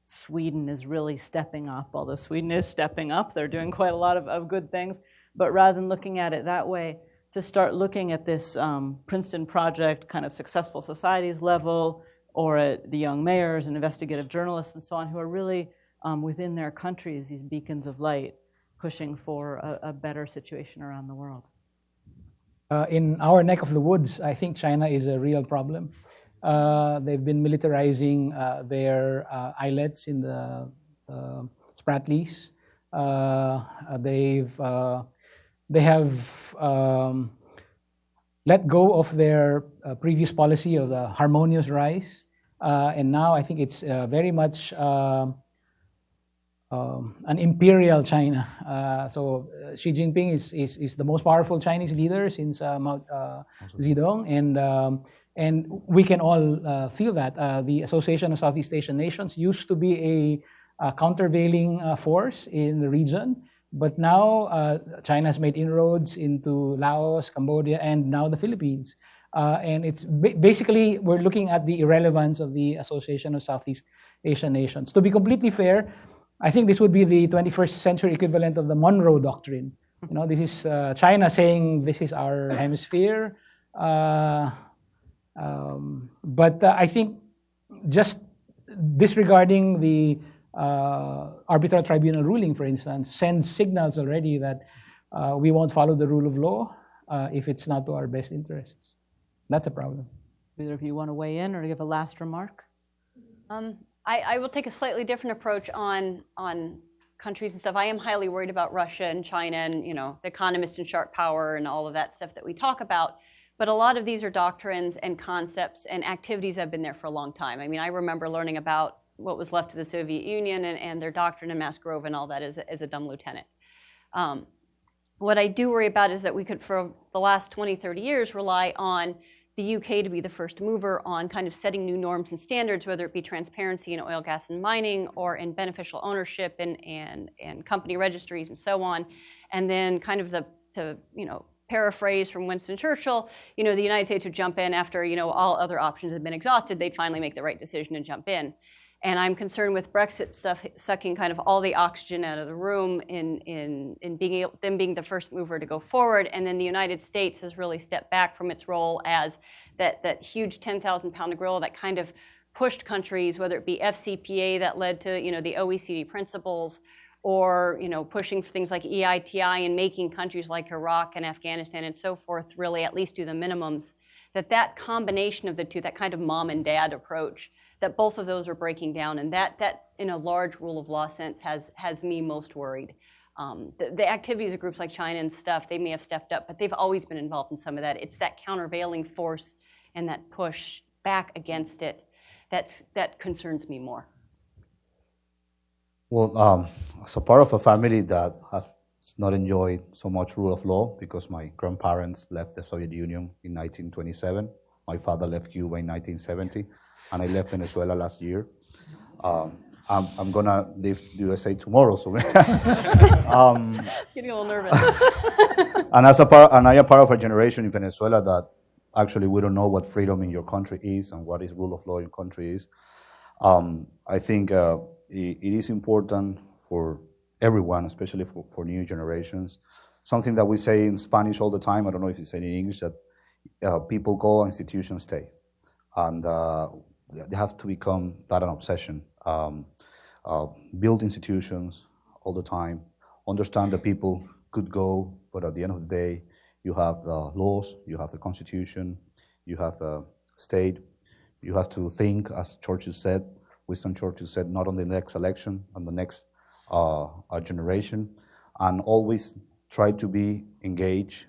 Sweden is really stepping up, although Sweden is stepping up. They're doing quite a lot of good things. But rather than looking at it that way, to start looking at this Princeton project kind of successful societies level, or at the young mayors and investigative journalists and so on, who are really within their countries, these beacons of light, pushing for a better situation around the world. In our neck of the woods, I think China is a real problem. They've been militarizing their islets in the Spratlys. They have let go of their previous policy of the harmonious rise, and now I think it's very much an imperial China. So Xi Jinping is the most powerful Chinese leader since Mao Zedong, and we can all feel that. The Association of Southeast Asian Nations used to be a countervailing force in the region, but now China has made inroads into Laos, Cambodia, and now the Philippines. And it's basically, we're looking at the irrelevance of the Association of Southeast Asian Nations. To be completely fair, I think this would be the 21st century equivalent of the Monroe Doctrine. This is China saying this is our hemisphere. But I think just disregarding the arbitral tribunal ruling, for instance, sends signals already that we won't follow the rule of law if it's not to our best interests. That's a problem. Either of you want to weigh in or give a last remark? I will take a slightly different approach on countries and stuff. I am highly worried about Russia and China and the Economist and sharp power and all of that stuff that we talk about. But a lot of these are doctrines and concepts and activities that have been there for a long time. I mean, I remember learning about what was left of the Soviet Union and their doctrine and Masgrove and all that as a dumb lieutenant. What I do worry about is that we could, for the last 20, 30 years, rely on the UK to be the first mover on kind of setting new norms and standards, whether it be transparency in oil, gas, and mining, or in beneficial ownership and company registries and so on. And then kind of to paraphrase from Winston Churchill, the United States would jump in after all other options had been exhausted. They'd finally make the right decision and jump in. And I'm concerned with Brexit stuff sucking kind of all the oxygen out of the room in them being the first mover to go forward. And then the United States has really stepped back from its role as that huge 10,000-pound gorilla that kind of pushed countries, whether it be FCPA that led to the OECD principles, or pushing for things like EITI and making countries like Iraq and Afghanistan and so forth really at least do the minimums. That combination of the two, that kind of mom and dad approach, that both of those are breaking down, and that in a large rule of law sense has me most worried. The activities of groups like China and stuff, they may have stepped up, but they've always been involved in some of that. It's that countervailing force and that push back against it that concerns me more. Well, as a part of a family that has not enjoyed so much rule of law because my grandparents left the Soviet Union in 1927, my father left Cuba in 1970, and I left Venezuela last year. I'm gonna leave the USA tomorrow, so Getting a little nervous. and I am part of a generation in Venezuela that actually we don't know what freedom in your country is and what is rule of law in your country is. I think it is important for everyone, especially for new generations, something that we say in Spanish all the time, I don't know if you say it in English, that people go, institutions stay. And they have to become that an obsession. Build institutions all the time, understand that people could go, but at the end of the day, you have the laws, you have the Constitution, you have the state. You have to think, as Churchill said, Winston Churchill said, not on the next election, on the next generation, and always try to be engaged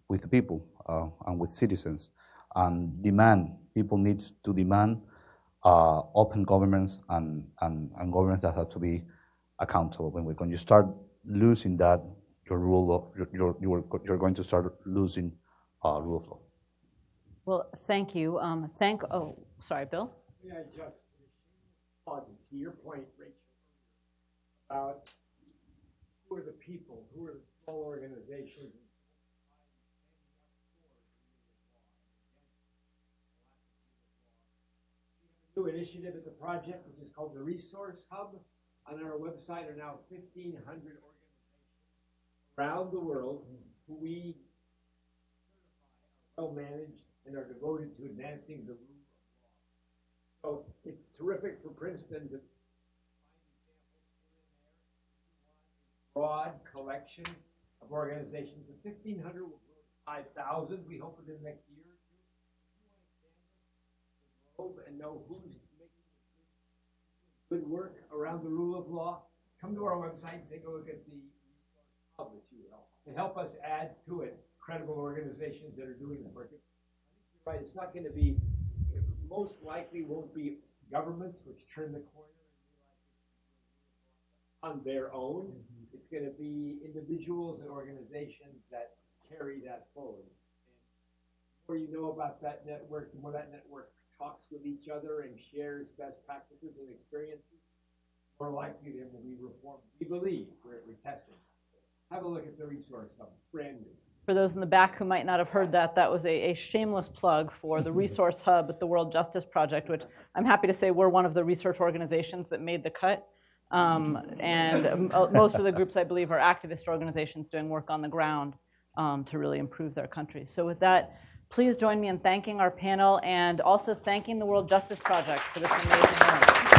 with the people and with citizens, and demand. People need to demand open governments and governments that have to be accountable. When you start losing that, you're going to start losing rule of law. Well, thank you. Sorry, Bill? Yeah, just to your point, Rachel, about who are the people, who are the small organizations, new initiative at the project, which is called the Resource Hub. On our website are now 1,500 organizations around the world who we certify are well managed and are devoted to advancing the rule of law. So it's terrific for Princeton to find examples here and there. Broad collection of organizations. The 1,500 will grow to 5,000, we hope, within the next year or two. If you want to stand and know who's making good work around the rule of law, come to our website and take a look at the resource hub that you help. And help us add to it credible organizations that are doing the work. Right, it's not going to be, most likely won't be governments which turn the corner on their own. It's going to be individuals and organizations that carry that forward. And the more you know about that network, the more that network talks with each other and shares best practices and experiences, the more likely there will be reform. We believe we're testing. Have a look at the resource hub, brand new. For those in the back who might not have heard that, that was a shameless plug for the Resource Hub at the World Justice Project, which I'm happy to say we're one of the research organizations that made the cut. And most of the groups, I believe, are activist organizations doing work on the ground to really improve their countries. So with that, please join me in thanking our panel and also thanking the World Justice Project for this amazing work.